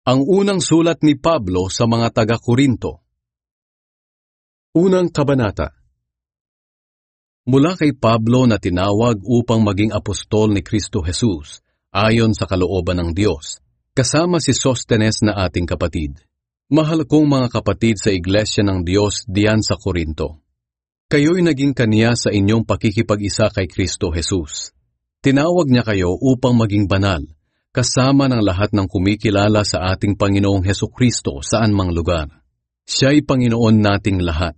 Ang unang sulat ni Pablo sa mga taga-Korinto. Unang kabanata. Mula kay Pablo na tinawag upang maging apostol ni Kristo Jesus, ayon sa kalooban ng Diyos, kasama si Sostenes na ating kapatid. Mahal kong mga kapatid sa Iglesia ng Diyos diyan sa Korinto. Kayo'y naging kaniya sa inyong pakikipag-isa kay Kristo Jesus. Tinawag niya kayo upang maging banal, kasama ng lahat ng kumikilala sa ating Panginoong Hesukristo saan mang lugar. Siya'y Panginoon nating lahat.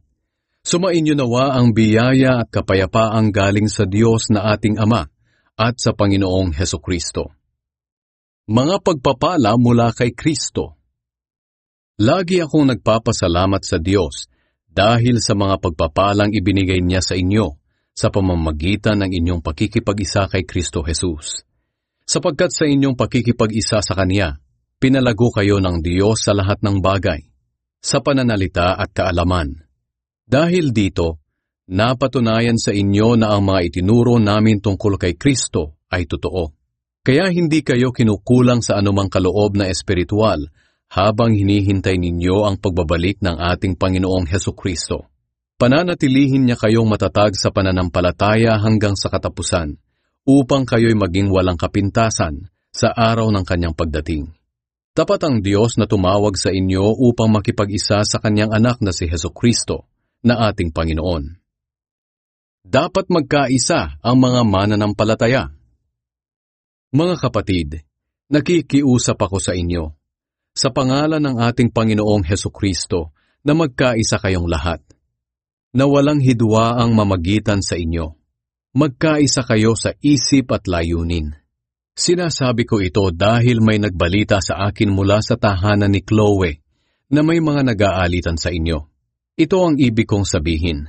Sumainyo nawa ang biyaya at kapayapaang galing sa Diyos na ating Ama at sa Panginoong Hesukristo. Mga pagpapala mula kay Kristo. Lagi akong nagpapasalamat sa Diyos dahil sa mga pagpapalang ibinigay niya sa inyo sa pamamagitan ng inyong pakikipag-isa kay Kristo Jesus. Sapagkat sa inyong pakikipag-isa sa Kanya, pinalago kayo ng Diyos sa lahat ng bagay, sa pananalita at kaalaman. Dahil dito, napatunayan sa inyo na ang mga itinuro namin tungkol kay Kristo ay totoo. Kaya hindi kayo kinukulang sa anumang kaloob na espiritual habang hinihintay ninyo ang pagbabalik ng ating Panginoong Hesukristo. Pananatilihin niya kayong matatag sa pananampalataya hanggang sa katapusan, upang kayo'y maging walang kapintasan sa araw ng kanyang pagdating. Tapat ang Diyos na tumawag sa inyo upang makipag-isa sa kanyang anak na si Hesukristo, na ating Panginoon. Dapat magkaisa ang mga mananampalataya. Mga kapatid, nakikiusap ako sa inyo, sa pangalan ng ating Panginoong Hesukristo, na magkaisa kayong lahat, na walang hidwa ang mamagitan sa inyo. Magkaisa kayo sa isip at layunin. Sinasabi ko ito dahil may nagbalita sa akin mula sa tahanan ni Chloe na may mga nag-aalitan sa inyo. Ito ang ibig kong sabihin.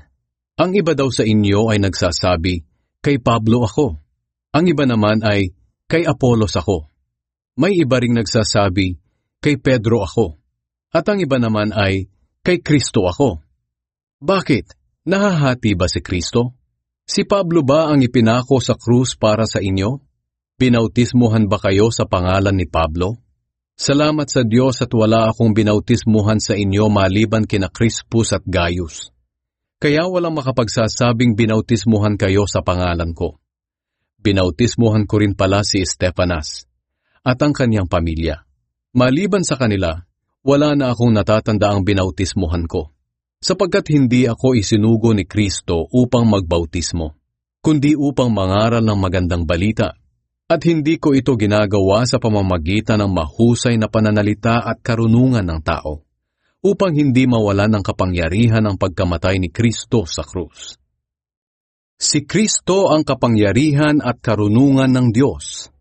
Ang iba daw sa inyo ay nagsasabi, kay Pablo ako. Ang iba naman ay, kay Apolos ako. May iba ring nagsasabi, kay Pedro ako. At ang iba naman ay, kay Kristo ako. Bakit? Nahahati ba si Kristo? Si Pablo ba ang ipinako sa krus para sa inyo? Binautismuhan ba kayo sa pangalan ni Pablo? Salamat sa Diyos at wala akong binautismuhan sa inyo maliban kina Crispus at Gaius. Kaya walang makapagsasabing binautismuhan kayo sa pangalan ko. Binautismuhan ko rin pala si Estefanas at ang kanyang pamilya. Maliban sa kanila, wala na akong natatanda ang binautismuhan ko. Sapagkat hindi ako isinugo ni Kristo upang magbautismo, kundi upang mangaral ng magandang balita, at hindi ko ito ginagawa sa pamamagitan ng mahusay na pananalita at karunungan ng tao, upang hindi mawalan ng kapangyarihan ang pagkamatay ni Kristo sa krus. Si Kristo ang kapangyarihan at karunungan ng Diyos.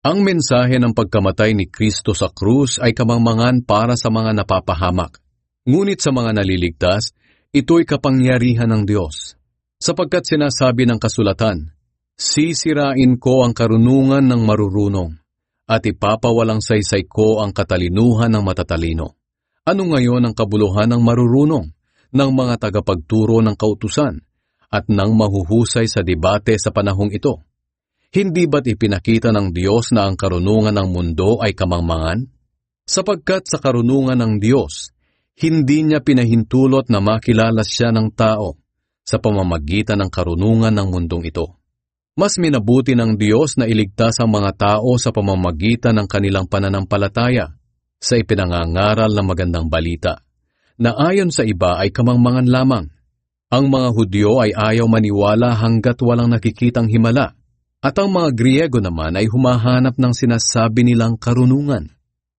Ang mensahe ng pagkamatay ni Kristo sa krus ay kamangmangan para sa mga napapahamak. Ngunit sa mga naliligtas, ito'y kapangyarihan ng Diyos. Sapagkat sinasabi ng kasulatan, sisirain ko ang karunungan ng marurunong, at ipapawalang saysay ko ang katalinuhan ng matatalino. Ano ngayon ang kabuluhan ng marurunong, ng mga tagapagturo ng kautusan, at ng mahuhusay sa debate sa panahong ito? Hindi ba't ipinakita ng Diyos na ang karunungan ng mundo ay kamangmangan? Sapagkat sa karunungan ng Diyos, hindi niya pinahintulot na makilala siya ng tao sa pamamagitan ng karunungan ng mundong ito. Mas minabuti ng Diyos na iligtas ang mga tao sa pamamagitan ng kanilang pananampalataya sa ipinangangaral na magandang balita, na ayon sa iba ay kamangmangan lamang. Ang mga Hudyo ay ayaw maniwala hanggat walang nakikitang himala, at ang mga Griego naman ay humahanap ng sinasabi nilang karunungan.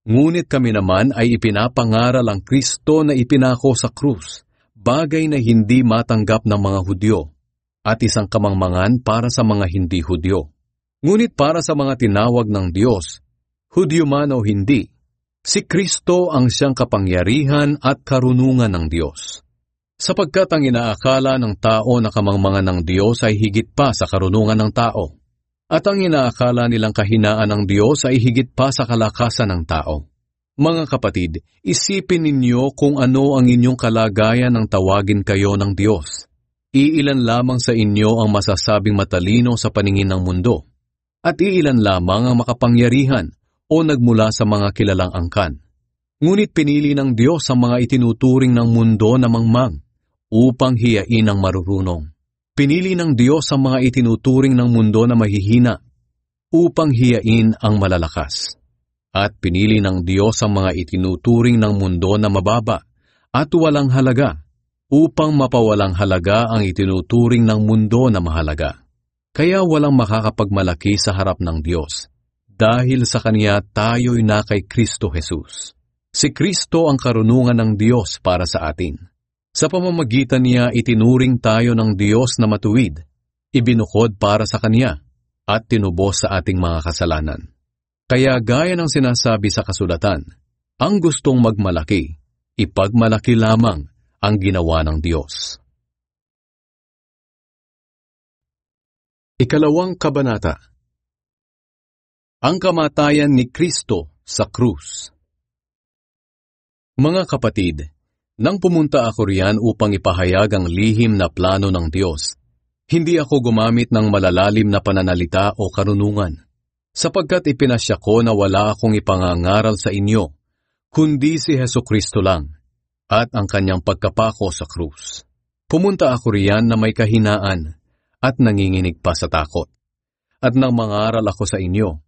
Ngunit kami naman ay ipinapangaral ang Kristo na ipinako sa krus, bagay na hindi matanggap ng mga Hudyo, at isang kamangmangan para sa mga hindi Hudyo. Ngunit para sa mga tinawag ng Diyos, Hudyo man o hindi, si Kristo ang siyang kapangyarihan at karunungan ng Diyos. Sapagkat ang inaakala ng tao na kamangmangan ng Diyos ay higit pa sa karunungan ng tao, at ang inaakala nilang kahinaan ng Diyos ay higit pa sa kalakasan ng tao. Mga kapatid, isipin ninyo kung ano ang inyong kalagayan nang tawagin kayo ng Diyos. Iilan lamang sa inyo ang masasabing matalino sa paningin ng mundo, at iilan lamang ang makapangyarihan o nagmula sa mga kilalang angkan. Ngunit pinili ng Diyos ang mga itinuturing ng mundo na mangmang upang hiyain ang marurunong. Pinili ng Diyos ang mga itinuturing ng mundo na mahihina upang hiyain ang malalakas. At pinili ng Diyos ang mga itinuturing ng mundo na mababa at walang halaga upang mapawalang halaga ang itinuturing ng mundo na mahalaga. Kaya walang makakapagmalaki sa harap ng Diyos. Dahil sa Kanya tayo'y na kay Kristo Jesus. Si Kristo ang karunungan ng Diyos para sa atin. Sa pamamagitan niya itinuring tayo ng Diyos na matuwid, ibinukod para sa Kanya, at tinubos sa ating mga kasalanan. Kaya gaya ng sinasabi sa kasulatan, ang gustong magmalaki, ipagmalaki lamang ang ginawa ng Diyos. Ikalawang kabanata. Ang kamatayan ni Kristo sa krus. Mga kapatid, nang pumunta ako riyan upang ipahayag ang lihim na plano ng Diyos, hindi ako gumamit ng malalalim na pananalita o karunungan, sapagkat ipinasya ko na wala akong ipangangaral sa inyo, kundi si Hesukristo lang, at ang kanyang pagkapako sa krus. Pumunta ako riyan na may kahinaan at nanginginig pa sa takot. At nang mangaral ako sa inyo,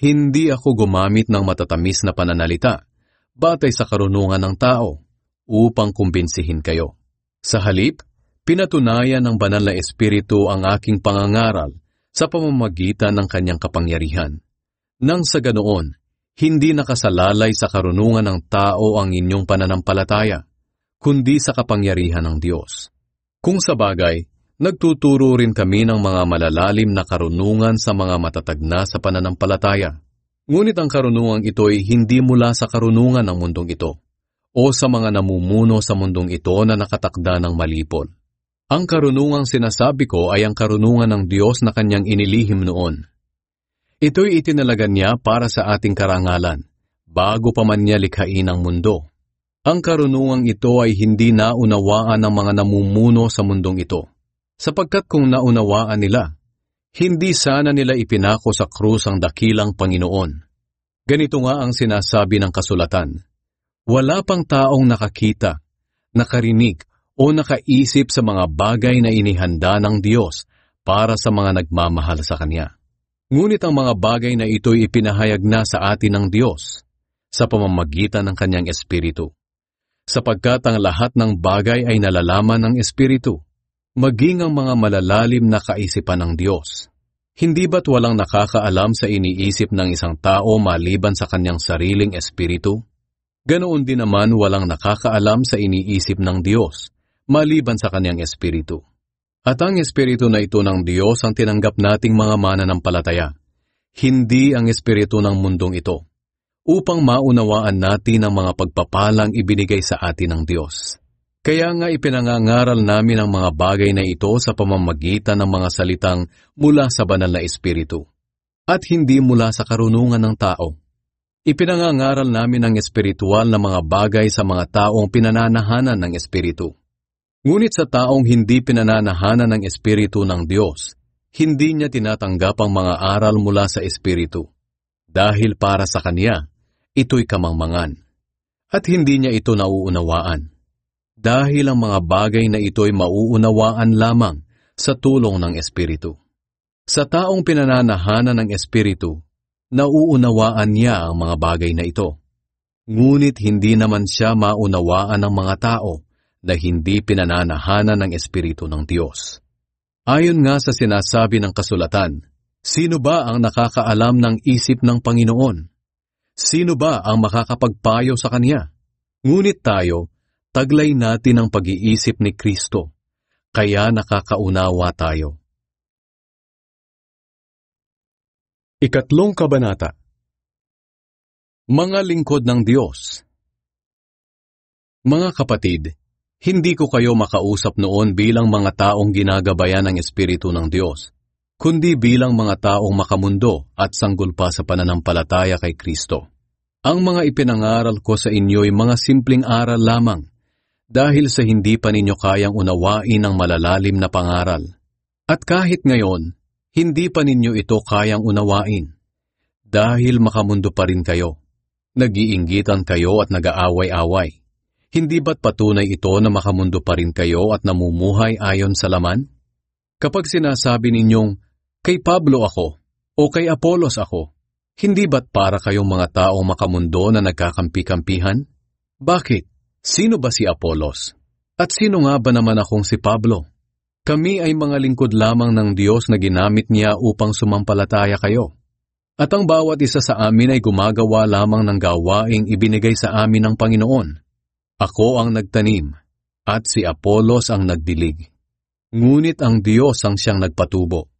hindi ako gumamit ng matatamis na pananalita, batay sa karunungan ng tao, upang kumbinsihin kayo. Sa halip, pinatunayan ng banal na Espiritu ang aking pangangaral sa pamamagitan ng kanyang kapangyarihan. Nang sa ganoon, hindi nakasalalay sa karunungan ng tao ang inyong pananampalataya, kundi sa kapangyarihan ng Diyos. Kung sa bagay, nagtuturo rin kami ng mga malalalim na karunungan sa mga matatag na sa pananampalataya. Ngunit ang karunungang ito'y hindi mula sa karunungan ng mundong ito, o sa mga namumuno sa mundong ito na nakatakda ng malipol. Ang karunungang sinasabi ko ay ang karunungan ng Diyos na kanyang inilihim noon. Ito'y itinalagan niya para sa ating karangalan, bago pa man niya likhain ang mundo. Ang karunungang ito ay hindi naunawaan ng mga namumuno sa mundong ito, sapagkat kung naunawaan nila, hindi sana nila ipinako sa krus ang dakilang Panginoon. Ganito nga ang sinasabi ng kasulatan, wala pang taong nakakita, nakarinig, o nakaisip sa mga bagay na inihanda ng Diyos para sa mga nagmamahal sa Kanya. Ngunit ang mga bagay na ito'y ipinahayag na sa atin ng Diyos sa pamamagitan ng Kanyang Espiritu. Sapagkat ang lahat ng bagay ay nalalaman ng Espiritu, maging ang mga malalalim na kaisipan ng Diyos. Hindi ba't walang nakakaalam sa iniisip ng isang tao maliban sa kanyang sariling espiritu? Ganoon din naman walang nakakaalam sa iniisip ng Diyos, maliban sa kanyang espiritu. At ang espiritu na ito ng Diyos ang tinanggap nating mga mananampalataya, hindi ang espiritu ng mundong ito, upang maunawaan natin ang mga pagpapalang ibinigay sa atin ng Diyos. Kaya nga ipinangangaral namin ang mga bagay na ito sa pamamagitan ng mga salitang mula sa banal na espiritu, at hindi mula sa karunungan ng tao. Ipinangangaral namin ang espiritual na mga bagay sa mga taong pinananahanan ng espiritu. Ngunit sa taong hindi pinananahanan ng espiritu ng Diyos, hindi niya tinatanggap ang mga aral mula sa espiritu, dahil para sa kanya, ito'y kamangmangan, at hindi niya ito nauunawaan. Dahil ang mga bagay na ito'y mauunawaan lamang sa tulong ng Espiritu. Sa taong pinananahanan ng Espiritu, nauunawaan niya ang mga bagay na ito. Ngunit hindi naman siya maunawaan ng mga tao na hindi pinananahanan ng Espiritu ng Diyos. Ayon nga sa sinasabi ng kasulatan, sino ba ang nakakaalam ng isip ng Panginoon? Sino ba ang makakapagpayo sa Kanya? Ngunit tayo, taglay natin ang pag-iisip ni Kristo, kaya nakakaunawa tayo. Ikatlong kabanata. Mga lingkod ng Diyos. Mga kapatid, hindi ko kayo makausap noon bilang mga taong ginagabayan ng Espiritu ng Diyos, kundi bilang mga taong makamundo at sanggol pa sa pananampalataya kay Kristo. Ang mga ipinangaral ko sa inyo'y mga simpleng aral lamang, dahil sa hindi pa ninyo kayang unawain ang malalalim na pangaral. At kahit ngayon, hindi pa ninyo ito kayang unawain, dahil makamundo pa rin kayo. Nag-iinggitan kayo at nag-aaway-away. Hindi ba't patunay ito na makamundo pa rin kayo at namumuhay ayon sa laman? Kapag sinasabi ninyong, kay Pablo ako o kay Apolos ako, hindi ba't para kayong mga taong makamundo na nagkakampi-kampihan? Bakit? Sino ba si Apolos? At sino nga ba naman akong si Pablo? Kami ay mga lingkod lamang ng Diyos na ginamit niya upang sumampalataya kayo. At ang bawat isa sa amin ay gumagawa lamang ng gawaing ibinigay sa amin ng Panginoon. Ako ang nagtanim, at si Apolos ang nagdilig. Ngunit ang Diyos ang siyang nagpatubo.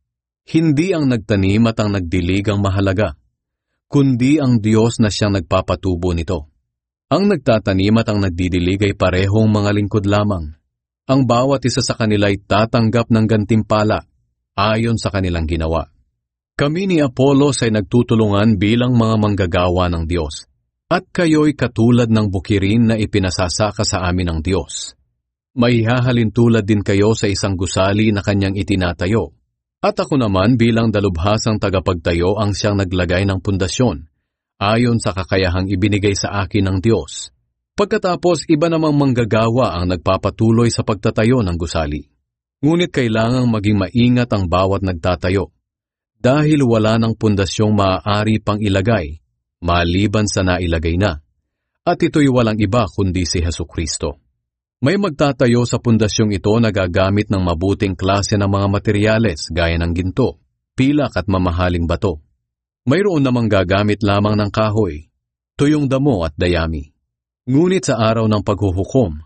Hindi ang nagtanim at ang nagdilig ang mahalaga, kundi ang Diyos na siyang nagpapatubo nito. Ang nagtatanim at ang nagdidilig ay parehong mga lingkod lamang. Ang bawat isa sa kanila ay tatanggap ng gantimpala ayon sa kanilang ginawa. Kami ni Apolos ay nagtutulungan bilang mga manggagawa ng Diyos, at kayo'y katulad ng bukirin na ipinasasaka sa amin ng Diyos. Maihahalin tulad din kayo sa isang gusali na kanyang itinatayo, at ako naman bilang dalubhasang tagapagtayo ang siyang naglagay ng pundasyon, ayon sa kakayahang ibinigay sa akin ng Diyos. Pagkatapos iba namang manggagawa ang nagpapatuloy sa pagtatayo ng gusali. Ngunit kailangang maging maingat ang bawat nagtatayo, dahil wala ng pundasyong maaari pang ilagay, maliban sa nailagay na. At ito'y walang iba kundi si Hesukristo. May magtatayo sa pundasyong ito na gagamit ng mabuting klase ng mga materyales gaya ng ginto, pilak at mamahaling bato. Mayroon namang gagamit lamang ng kahoy, tuyong damo at dayami. Ngunit sa araw ng paghuhukom,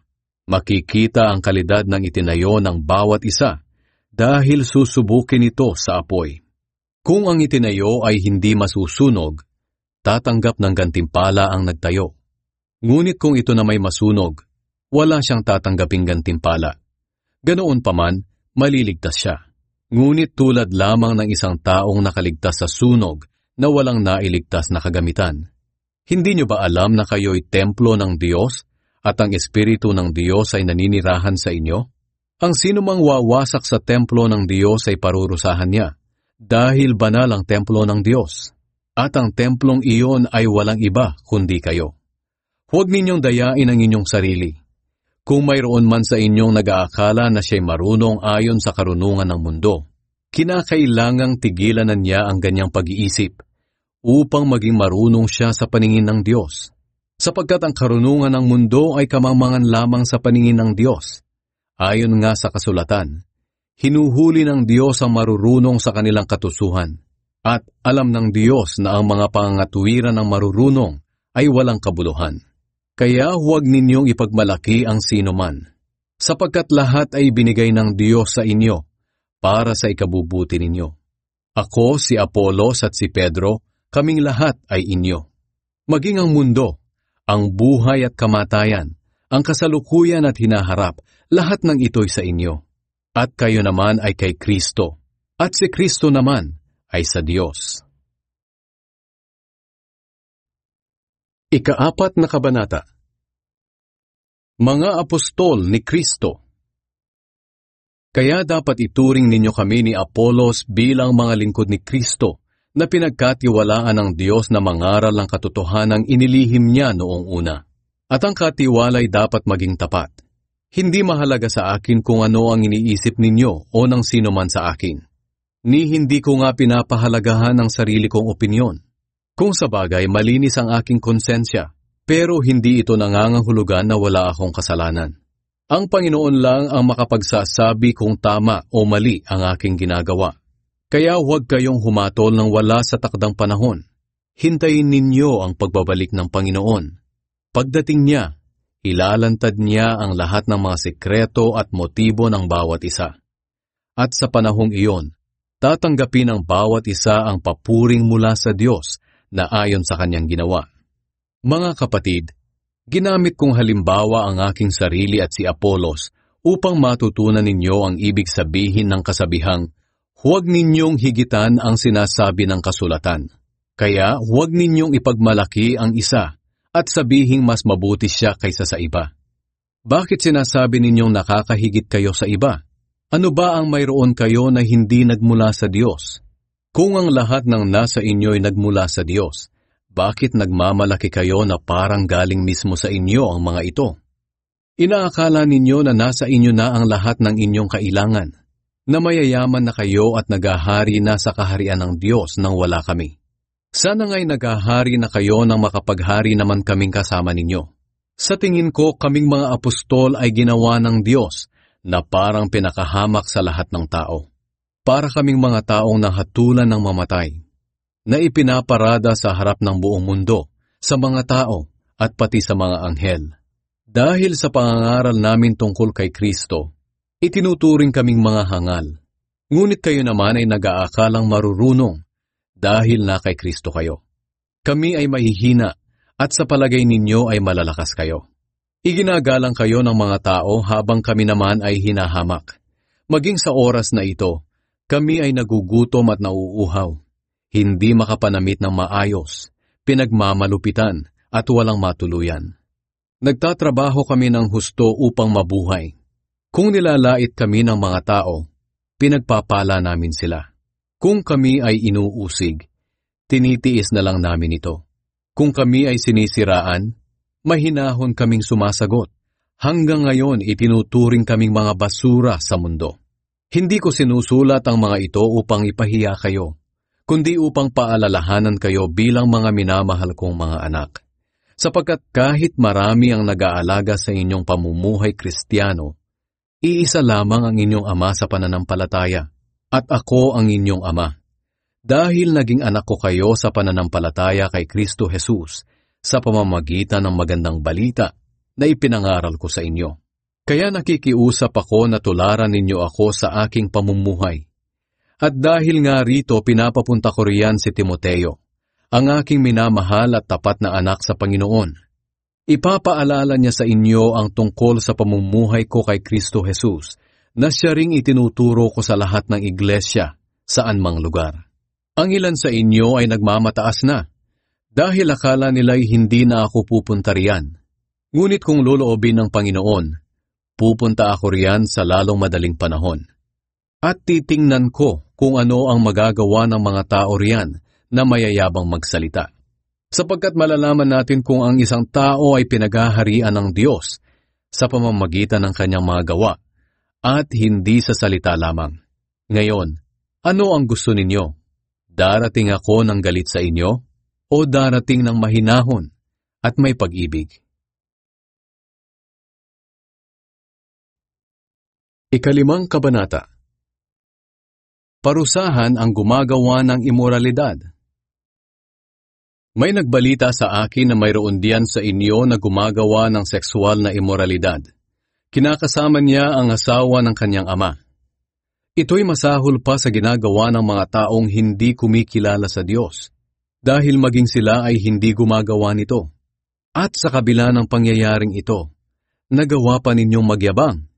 makikita ang kalidad ng itinayo ng bawat isa dahil susubukin ito sa apoy. Kung ang itinayo ay hindi masusunog, tatanggap ng gantimpala ang nagtayo. Ngunit kung ito na may masunog, wala siyang tatanggaping gantimpala. Ganoon pa man, maliligtas siya. Ngunit tulad lamang ng isang taong nakaligtas sa sunog na walang nailigtas na kagamitan. Hindi niyo ba alam na kayo'y templo ng Diyos at ang Espiritu ng Diyos ay naninirahan sa inyo? Ang sinumang wawasak sa templo ng Diyos ay parurusahan niya, dahil banal ang templo ng Diyos, at ang templong iyon ay walang iba kundi kayo. Huwag ninyong dayain ang inyong sarili. Kung mayroon man sa inyong nag-aakala na siya'y marunong ayon sa karunungan ng mundo, kinakailangang tigilan na niya ang ganyang pag-iisip upang maging marunong siya sa paningin ng Diyos. Sapagkat ang karunungan ng mundo ay kamangmangan lamang sa paningin ng Diyos. Ayon nga sa kasulatan, hinuhuli ng Diyos ang marurunong sa kanilang katusuhan, at alam ng Diyos na ang mga pangangatuwiran ng marurunong ay walang kabuluhan. Kaya huwag ninyong ipagmalaki ang sino man, sapagkat lahat ay binigay ng Diyos sa inyo para sa ikabubuti ninyo. Ako, si Apolos at si Pedro, kaming lahat ay inyo. Maging ang mundo, ang buhay at kamatayan, ang kasalukuyan at hinaharap, lahat ng ito'y sa inyo. At kayo naman ay kay Kristo, at si Kristo naman ay sa Diyos. Ika-4 na kabanata. Mga apostol ni Kristo. Kaya dapat ituring ninyo kami ni Apolos bilang mga lingkod ni Kristo na pinagkatiwalaan ng Diyos na mangaral ng katotohanang inilihim niya noong una. At ang katiwalay dapat maging tapat. Hindi mahalaga sa akin kung ano ang iniisip ninyo o ng sino man sa akin. Ni hindi ko nga pinapahalagahan ang sarili kong opinyon. Kung sa bagay malinis ang aking konsensya, pero hindi ito nangangahulugan na wala akong kasalanan. Ang Panginoon lang ang makapagsasabi kung tama o mali ang aking ginagawa. Kaya huwag kayong humatol ng wala sa takdang panahon. Hintayin ninyo ang pagbabalik ng Panginoon. Pagdating niya, ilalantad niya ang lahat ng mga sekreto at motibo ng bawat isa. At sa panahong iyon, tatanggapin ng bawat isa ang papuring mula sa Diyos na ayon sa kanyang ginawa. Mga kapatid, ginamit kong halimbawa ang aking sarili at si Apolos upang matutunan ninyo ang ibig sabihin ng kasabihang, huwag ninyong higitan ang sinasabi ng kasulatan. Kaya huwag ninyong ipagmalaki ang isa at sabihing mas mabuti siya kaysa sa iba. Bakit sinasabi ninyong nakakahigit kayo sa iba? Ano ba ang mayroon kayo na hindi nagmula sa Diyos? Kung ang lahat ng nasa inyo ay nagmula sa Diyos, bakit nagmamalaki kayo na parang galing mismo sa inyo ang mga ito? Inaakala ninyo na nasa inyo na ang lahat ng inyong kailangan, na mayayaman na kayo at nagahari na sa kaharian ng Diyos nang wala kami. Sana nga'y nagahari na kayo nang makapaghari naman kaming kasama ninyo. Sa tingin ko, kaming mga apostol ay ginawa ng Diyos na parang pinakahamak sa lahat ng tao. Para kaming mga taong nahatulan ng mamatay, na ipinaparada sa harap ng buong mundo, sa mga tao at pati sa mga anghel. Dahil sa pangangaral namin tungkol kay Kristo, itinuturing kaming mga hangal. Ngunit kayo naman ay nag-aakalang marurunong dahil na kay Kristo kayo. Kami ay mahihina at sa palagay ninyo ay malalakas kayo. Iginagalang kayo ng mga tao habang kami naman ay hinahamak. Maging sa oras na ito, kami ay nagugutom at nauuhaw, hindi makapanamit ng maayos, pinagmamalupitan at walang matuluyan. Nagtatrabaho kami ng husto upang mabuhay. Kung nilalait kami ng mga tao, pinagpapala namin sila. Kung kami ay inuusig, tinitiis na lang namin ito. Kung kami ay sinisiraan, mahinahon kaming sumasagot. Hanggang ngayon itinuturing kaming mga basura sa mundo. Hindi ko sinusulat ang mga ito upang ipahiya kayo, kundi upang paalalahanan kayo bilang mga minamahal kong mga anak. Sapagkat kahit marami ang nag-aalaga sa inyong pamumuhay Kristiyano, iisa lamang ang inyong ama sa pananampalataya, at ako ang inyong ama. Dahil naging anak ko kayo sa pananampalataya kay Kristo Jesus, sa pamamagitan ng magandang balita na ipinangaral ko sa inyo. Kaya nakikiusap ako na tularan ninyo ako sa aking pamumuhay. At dahil nga rito pinapapunta ko riyan si Timoteo, ang aking minamahal at tapat na anak sa Panginoon. Ipapaalala niya sa inyo ang tungkol sa pamumuhay ko kay Kristo Jesus, na siya ring itinuturo ko sa lahat ng iglesia, saan mang lugar. Ang ilan sa inyo ay nagmamataas na, dahil akala nila'y hindi na ako pupunta riyan. Ngunit kung loloobin ng Panginoon, pupunta ako riyan sa lalong madaling panahon. At titingnan ko kung ano ang magagawa ng mga tao riyan na mayayabang magsalita. Sapagkat malalaman natin kung ang isang tao ay pinaghaharian ng Diyos sa pamamagitan ng kanyang mga gawa at hindi sa salita lamang. Ngayon, ano ang gusto ninyo? Darating ako ng galit sa inyo o darating ng mahinahon at may pag-ibig? Ikalimang kabanata. Parusahan ang gumagawa ng imoralidad. May nagbalita sa akin na mayroon diyan sa inyo na gumagawa ng sexual na imoralidad. Kinakasama niya ang asawa ng kanyang ama. Ito'y masahol pa sa ginagawa ng mga taong hindi kumikilala sa Diyos, dahil maging sila ay hindi gumagawa nito. At sa kabila ng pangyayaring ito, nagawa pa ninyong magyabang.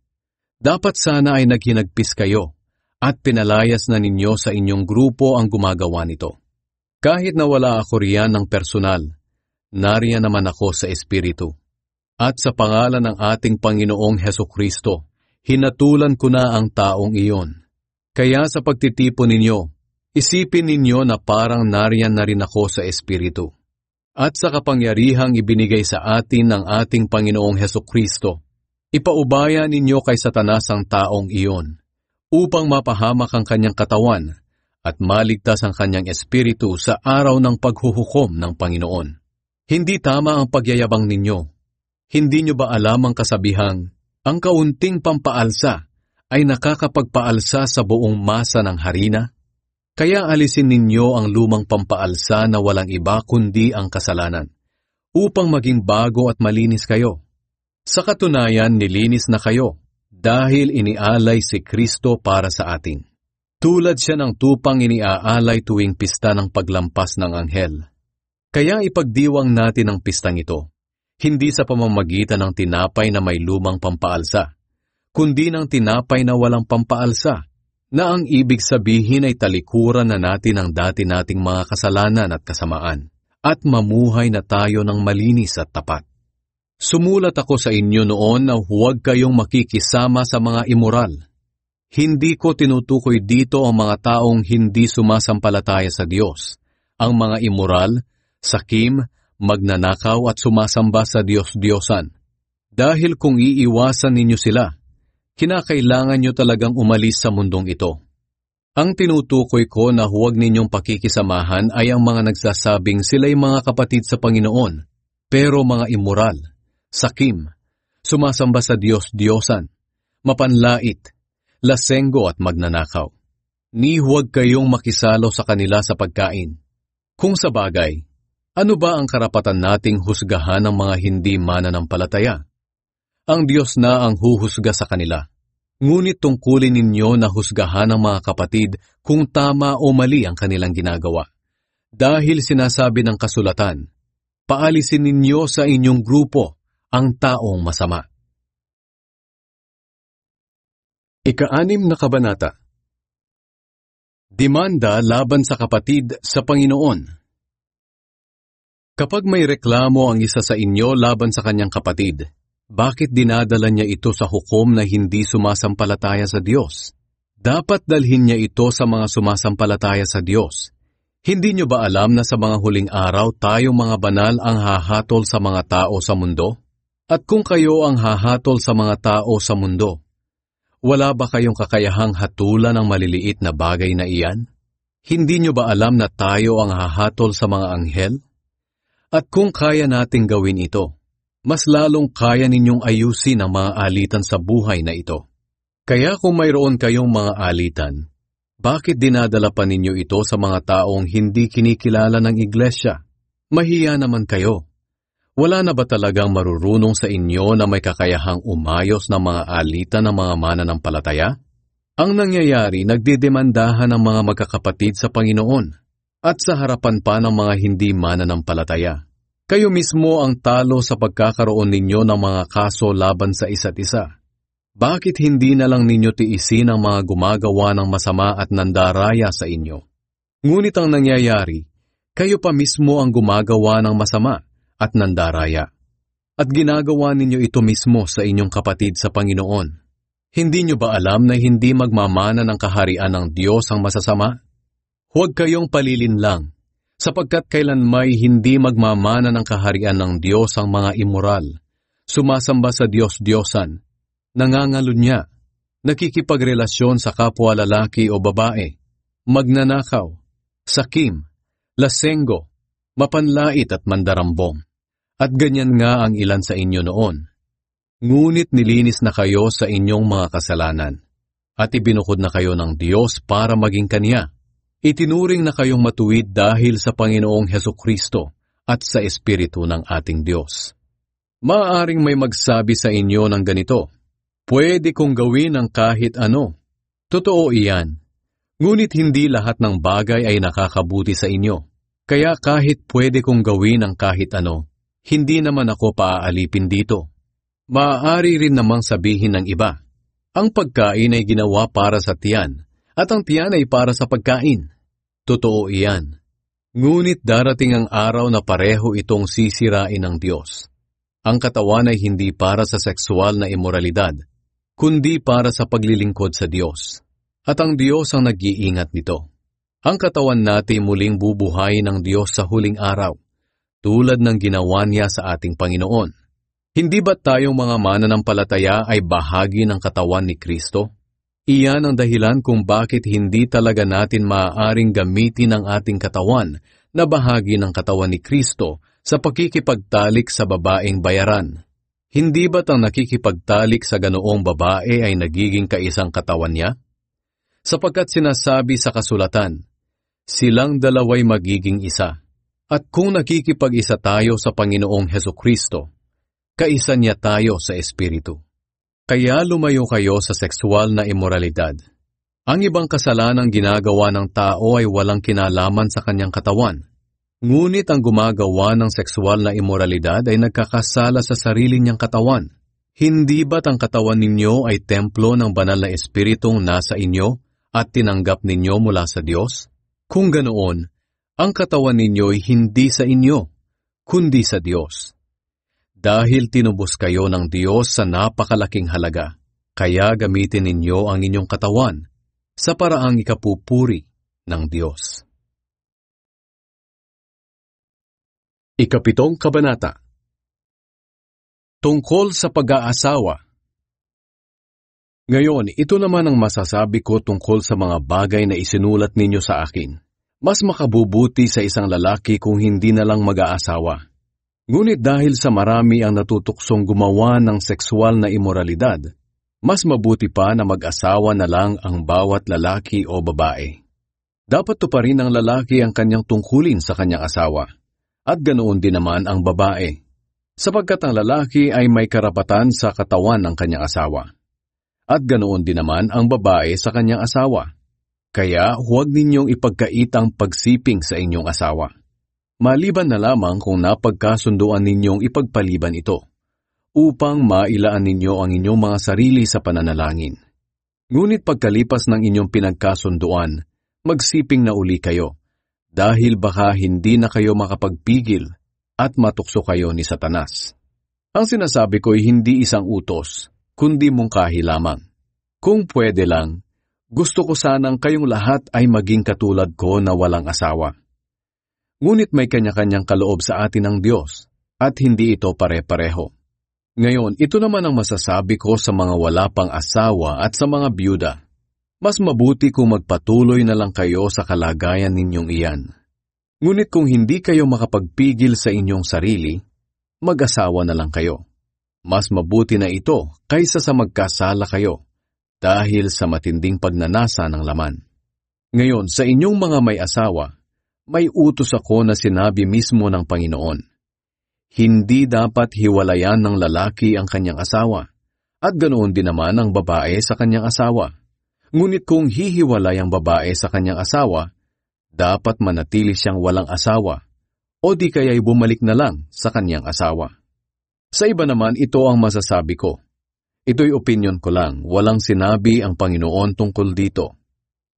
Dapat sana ay naghinagpis kayo at pinalayas na ninyo sa inyong grupo ang gumagawa nito. Kahit na wala ako riyan ng personal, nariyan naman ako sa Espiritu. At sa pangalan ng ating Panginoong Hesukristo, hinatulan ko na ang taong iyon. Kaya sa pagtitipon ninyo, isipin ninyo na parang nariyan na rin ako sa Espiritu. At sa kapangyarihang ibinigay sa atin ng ating Panginoong Hesukristo, ipaubaya ninyo kay Satanas ang taong iyon, upang mapahamak ang kanyang katawan at maligtas ang kanyang espiritu sa araw ng paghuhukom ng Panginoon. Hindi tama ang pagyayabang ninyo. Hindi nyo ba alam ang kasabihang, ang kaunting pampaalsa ay nakakapagpaalsa sa buong masa ng harina? Kaya alisin ninyo ang lumang pampaalsa na walang iba kundi ang kasalanan, upang maging bago at malinis kayo. Sa katunayan, nilinis na kayo dahil inialay si Kristo para sa atin. Tulad siya ng tupang iniaalay tuwing pista ng paglampas ng anghel. Kaya ipagdiwang natin ang pistang ito, hindi sa pamamagitan ng tinapay na may lumang pampaalsa, kundi ng tinapay na walang pampaalsa, na ang ibig sabihin ay talikuran na natin ang dati nating mga kasalanan at kasamaan, at mamuhay na tayo ng malinis at tapat. Sumulat ako sa inyo noon na huwag kayong makikisama sa mga immoral. Hindi ko tinutukoy dito ang mga taong hindi sumasampalataya sa Diyos, ang mga immoral, sakim, magnanakaw at sumasamba sa Diyos-Diyosan. Dahil kung iiwasan ninyo sila, kinakailangan nyo talagang umalis sa mundong ito. Ang tinutukoy ko na huwag ninyong pakikisamahan ay ang mga nagsasabing sila'y mga kapatid sa Panginoon, pero mga immoral, sakim, sumasamba sa Diyos-Diyosan, mapanlait, lasenggo at magnanakaw. Ni huwag kayong makisalo sa kanila sa pagkain. Kung sa bagay, ano ba ang karapatan nating husgahan ng mga hindi mananampalataya? Ang Diyos na ang huhusga sa kanila. Ngunit tungkulin ninyo na husgahan ng mga kapatid kung tama o mali ang kanilang ginagawa. Dahil sinasabi ng kasulatan, paalisin ninyo sa inyong grupo ang taong masama. Ika-6 na kabanata. Demanda laban sa kapatid sa Panginoon. Kapag may reklamo ang isa sa inyo laban sa kanyang kapatid, bakit dinadala niya ito sa hukom na hindi sumasampalataya sa Diyos? Dapat dalhin niya ito sa mga sumasampalataya sa Diyos. Hindi niyo ba alam na sa mga huling araw tayong mga banal ang hahatol sa mga tao sa mundo? At kung kayo ang hahatol sa mga tao sa mundo, wala ba kayong kakayahang hatulan ng maliliit na bagay na iyan? Hindi niyo ba alam na tayo ang hahatol sa mga anghel? At kung kaya nating gawin ito, mas lalong kaya ninyong ayusin ang mga alitan sa buhay na ito. Kaya kung mayroon kayong mga alitan, bakit dinadala pa ninyo ito sa mga taong hindi kinikilala ng iglesia? Mahiya naman kayo. Wala na ba talagang marurunong sa inyo na may kakayahang umayos ng mga alitan ng mga mananampalataya? Ang nangyayari, nagdidemandahan ng mga magkakapatid sa Panginoon at sa harapan pa ng mga hindi mananampalataya. Kayo mismo ang talo sa pagkakaroon ninyo ng mga kaso laban sa isa't isa. Bakit hindi na lang ninyo tiisin ang mga gumagawa ng masama at nandaraya sa inyo? Ngunit ang nangyayari, kayo pa mismo ang gumagawa ng masama at nandaraya. At ginagawa ninyo ito mismo sa inyong kapatid sa Panginoon. Hindi nyo ba alam na hindi magmamana ng kaharian ng Diyos ang masasama? Huwag kayong palilinlang, sapagkat kailan may hindi magmamana ng kaharian ng Diyos ang mga immoral, sumasamba sa Diyos-Diyosan, nangangalunya, nakikipagrelasyon sa kapwa lalaki o babae, magnanakaw, sakim, lasenggo, mapanlait at mandarambong. At ganyan nga ang ilan sa inyo noon. Ngunit nilinis na kayo sa inyong mga kasalanan, at ibinukod na kayo ng Diyos para maging Kanya. Itinuring na kayong matuwid dahil sa Panginoong Hesukristo at sa Espiritu ng ating Diyos. Maaaring may magsabi sa inyo ng ganito, pwede kong gawin ang kahit ano. Totoo iyan. Ngunit hindi lahat ng bagay ay nakakabuti sa inyo. Kaya kahit pwede kong gawin ang kahit ano, hindi naman ako paaalipin dito. Maaari rin namang sabihin ng iba, ang pagkain ay ginawa para sa tiyan, at ang tiyan ay para sa pagkain. Totoo iyan. Ngunit darating ang araw na pareho itong sisirain ng Diyos. Ang katawan ay hindi para sa sexual na imoralidad, kundi para sa paglilingkod sa Diyos. At ang Diyos ang nag-iingat nito. Ang katawan natin muling bubuhayin ng Diyos sa huling araw, tulad ng ginawa niya sa ating Panginoon. Hindi ba tayong mga mananampalataya ay bahagi ng katawan ni Kristo? Iyan ang dahilan kung bakit hindi talaga natin maaaring gamitin ang ating katawan na bahagi ng katawan ni Kristo sa pakikipagtalik sa babaeng bayaran. Hindi ba't ang nakikipagtalik sa ganoong babae ay nagiging kaisang katawan niya? Sapagkat sinasabi sa kasulatan, silang dalaway magiging isa. At kung nakikipag-isa tayo sa Panginoong Hesukristo, kaisa niya tayo sa Espiritu. Kaya lumayo kayo sa sexual na imoralidad. Ang ibang kasalanang ginagawa ng tao ay walang kinalaman sa kanyang katawan. Ngunit ang gumagawa ng sexual na imoralidad ay nagkakasala sa sarili niyang katawan. Hindi ba't ang katawan ninyo ay templo ng banal na espiritong nasa inyo at tinanggap ninyo mula sa Diyos? Kung ganoon, ang katawan ninyo ay hindi sa inyo, kundi sa Diyos. Dahil tinubos kayo ng Diyos sa napakalaking halaga. Kaya gamitin ninyo ang inyong katawan sa paraang ikapupuri ng Diyos. Ikapitong Kabanata. Tungkol sa pag-aasawa. Ngayon, ito naman ang masasabi ko tungkol sa mga bagay na isinulat ninyo sa akin. Mas makabubuti sa isang lalaki kung hindi na lang mag-aasawa. Ngunit dahil sa marami ang natutuksong gumawa ng sexual na imoralidad, mas mabuti pa na mag-asawa na lang ang bawat lalaki o babae. Dapat tuparin ng lalaki ang kanyang tungkulin sa kanyang asawa, at ganoon din naman ang babae, sapagkat ang lalaki ay may karapatan sa katawan ng kanyang asawa, at ganoon din naman ang babae sa kanyang asawa. Kaya huwag ninyong ipagkait ang pagsiping sa inyong asawa. Maliban na lamang kung napagkasunduan ninyong ipagpaliban ito, upang mailaan ninyo ang inyong mga sarili sa pananalangin. Ngunit pagkalipas ng inyong pinagkasunduan, magsiping na uli kayo, dahil baka hindi na kayo makapagpigil at matukso kayo ni Satanas. Ang sinasabi ko'y hindi isang utos, kundi mungkahi lamang. Kung pwede lang, gusto ko sanang kayong lahat ay maging katulad ko na walang asawa. Ngunit may kanya-kanyang kaloob sa atin ng Diyos, at hindi ito pare-pareho. Ngayon, ito naman ang masasabi ko sa mga wala pang asawa at sa mga byuda. Mas mabuti kung magpatuloy na lang kayo sa kalagayan ninyong iyan. Ngunit kung hindi kayo makapagpigil sa inyong sarili, mag-asawa na lang kayo. Mas mabuti na ito kaysa sa magkasala kayo, dahil sa matinding pagnanasa ng laman. Ngayon, sa inyong mga may asawa, may utos ako na sinabi mismo ng Panginoon. Hindi dapat hiwalayan ng lalaki ang kanyang asawa, at ganoon din naman ang babae sa kanyang asawa. Ngunit kung hihiwalay ang babae sa kanyang asawa, dapat manatili siyang walang asawa, o di kaya'y bumalik na lang sa kanyang asawa. Sa iba naman, ito ang masasabi ko. Ito'y opinyon ko lang, walang sinabi ang Panginoon tungkol dito.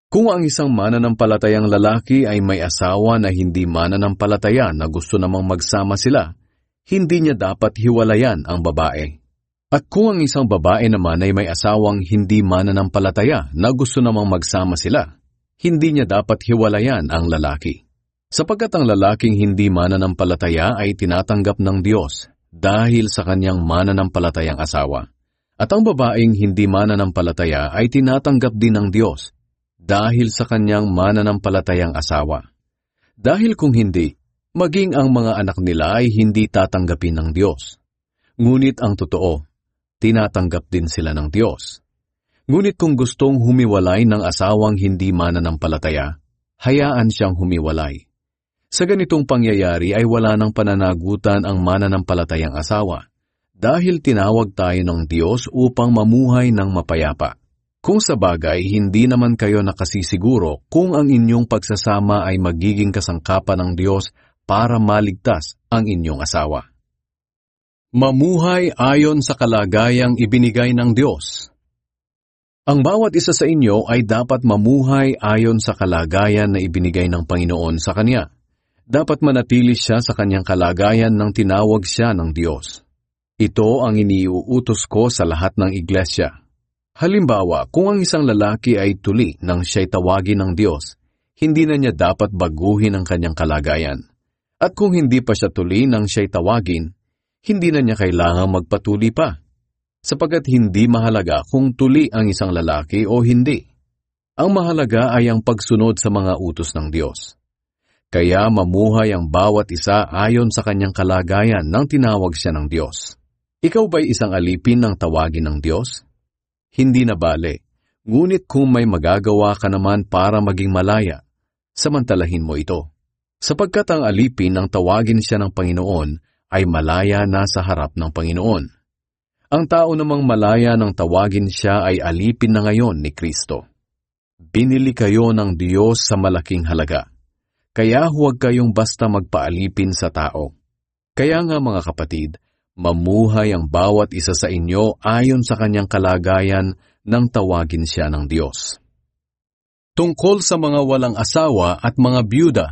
Kung ang isang mananampalatayang lalaki ay may asawa na hindi mananampalataya na gusto namang magsama sila, hindi niya dapat hiwalayan ang babae. At kung ang isang babae naman ay may asawang hindi mananampalataya na gusto namang magsama sila, hindi niya dapat hiwalayan ang lalaki. Sapagkat ang lalaking hindi mananampalataya ay tinatanggap ng Diyos dahil sa kanyang mananampalatayang asawa. At ang babaeng hindi mananampalataya ay tinatanggap din ng Diyos dahil sa kanyang mananampalatayang asawa. Dahil kung hindi, maging ang mga anak nila ay hindi tatanggapin ng Diyos. Ngunit ang totoo, tinatanggap din sila ng Diyos. Ngunit kung gustong humiwalay ng asawang hindi mananampalataya, hayaan siyang humiwalay. Sa ganitong pangyayari ay wala nang pananagutan ang mananampalatayang asawa, dahil tinawag tayo ng Diyos upang mamuhay ng mapayapa. Kung sa bagay, hindi naman kayo nakasisiguro kung ang inyong pagsasama ay magiging kasangkapan ng Diyos para maligtas ang inyong asawa. Mamuhay ayon sa kalagayang ibinigay ng Diyos. Ang bawat isa sa inyo ay dapat mamuhay ayon sa kalagayan na ibinigay ng Panginoon sa Kanya. Dapat manatili siya sa Kanyang kalagayan nang tinawag siya ng Diyos. Ito ang iniuutos ko sa lahat ng iglesia. Halimbawa, kung ang isang lalaki ay tuli nang siya'y tawagin ng Diyos, hindi na niya dapat baguhin ang kanyang kalagayan. At kung hindi pa siya tuli nang siya'y tawagin, hindi na niya kailangang magpatuli pa, sapagkat hindi mahalaga kung tuli ang isang lalaki o hindi. Ang mahalaga ay ang pagsunod sa mga utos ng Diyos. Kaya mamuhay ang bawat isa ayon sa kanyang kalagayan nang tinawag siya ng Diyos. Ikaw ba'y isang alipin ng tawagin ng Diyos? Hindi na bale, ngunit kung may magagawa ka naman para maging malaya, samantalahin mo ito. Sapagkat ang alipin ng tawagin siya ng Panginoon ay malaya na sa harap ng Panginoon. Ang tao namang malaya ng tawagin siya ay alipin na ngayon ni Kristo. Binili kayo ng Diyos sa malaking halaga, kaya huwag kayong basta magpaalipin sa tao. Kaya nga mga kapatid, mamuhay ang bawat isa sa inyo ayon sa kanyang kalagayan nang tawagin siya ng Diyos. Tungkol sa mga walang asawa at mga byuda.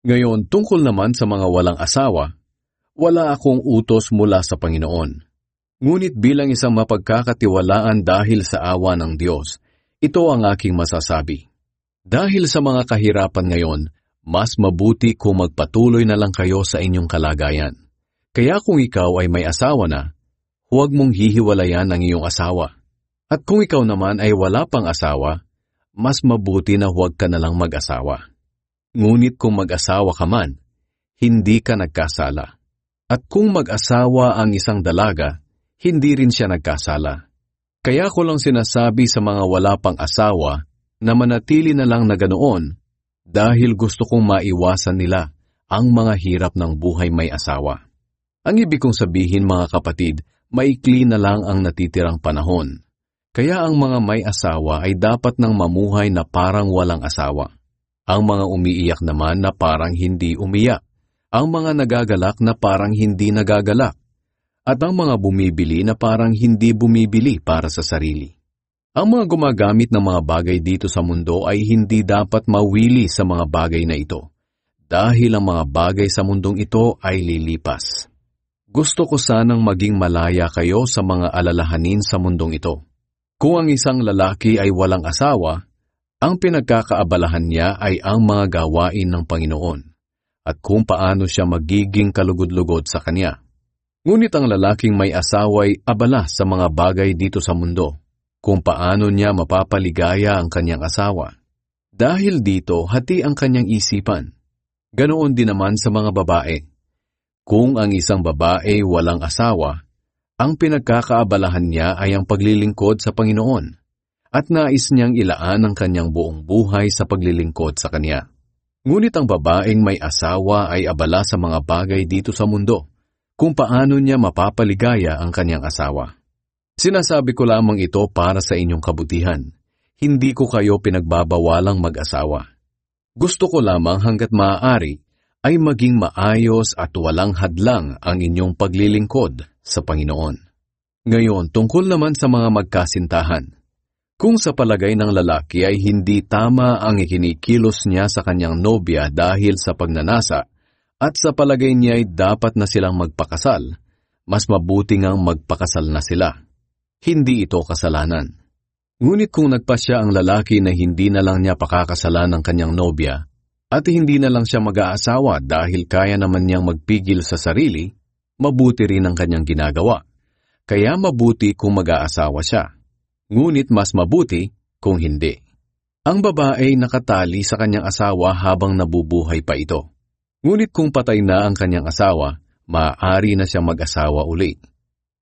Ngayon, tungkol naman sa mga walang asawa, wala akong utos mula sa Panginoon. Ngunit bilang isang mapagkakatiwalaan dahil sa awa ng Diyos, ito ang aking masasabi. Dahil sa mga kahirapan ngayon, mas mabuti kung magpatuloy na lang kayo sa inyong kalagayan. Kaya kung ikaw ay may asawa na, huwag mong hihiwalayan ang iyong asawa. At kung ikaw naman ay wala pang asawa, mas mabuti na huwag ka na lang mag-asawa. Ngunit kung mag-asawa ka man, hindi ka nagkasala. At kung mag-asawa ang isang dalaga, hindi rin siya nagkasala. Kaya ko lang sinasabi sa mga wala pang asawa na manatili na lang na ganoon dahil gusto kong maiwasan nila ang mga hirap ng buhay may asawa. Ang ibig kong sabihin mga kapatid, maikli na lang ang natitirang panahon. Kaya ang mga may asawa ay dapat nang mamuhay na parang walang asawa. Ang mga umiiyak naman na parang hindi umiyak. Ang mga nagagalak na parang hindi nagagalak. At ang mga bumibili na parang hindi bumibili para sa sarili. Ang mga gumagamit ng mga bagay dito sa mundo ay hindi dapat mawili sa mga bagay na ito. Dahil ang mga bagay sa mundong ito ay lilipas. Gusto ko sanang maging malaya kayo sa mga alalahanin sa mundong ito. Kung ang isang lalaki ay walang asawa, ang pinagkakaabalahan niya ay ang mga gawain ng Panginoon at kung paano siya magiging kalugod-lugod sa kanya. Ngunit ang lalaking may asawa ay abala sa mga bagay dito sa mundo, kung paano niya mapapaligaya ang kanyang asawa. Dahil dito, hati ang kanyang isipan. Ganoon din naman sa mga babae. Kung ang isang babae walang asawa, ang pinagkakaabalahan niya ay ang paglilingkod sa Panginoon at nais niyang ilaan ang kanyang buong buhay sa paglilingkod sa Kanya. Ngunit ang babaeng may asawa ay abala sa mga bagay dito sa mundo, kung paano niya mapapaligaya ang kanyang asawa. Sinasabi ko lamang ito para sa inyong kabutihan. Hindi ko kayo pinagbabawalang mag-asawa. Gusto ko lamang hanggat maaari ay maging maayos at walang hadlang ang inyong paglilingkod sa Panginoon. Ngayon, tungkol naman sa mga magkasintahan. Kung sa palagay ng lalaki ay hindi tama ang ikinikilos niya sa kanyang nobya dahil sa pagnanasa, at sa palagay niya ay dapat na silang magpakasal, mas mabuti ngang magpakasal na sila. Hindi ito kasalanan. Ngunit kung nagpasya ang lalaki na hindi na lang niya pakakasalan ng kanyang nobya, at hindi na lang siya mag-aasawa dahil kaya naman niyang magpigil sa sarili, mabuti rin ang kanyang ginagawa. Kaya mabuti kung mag-aasawa siya. Ngunit mas mabuti kung hindi. Ang babae nakatali sa kanyang asawa habang nabubuhay pa ito. Ngunit kung patay na ang kanyang asawa, maaari na siyang mag-asawa uli.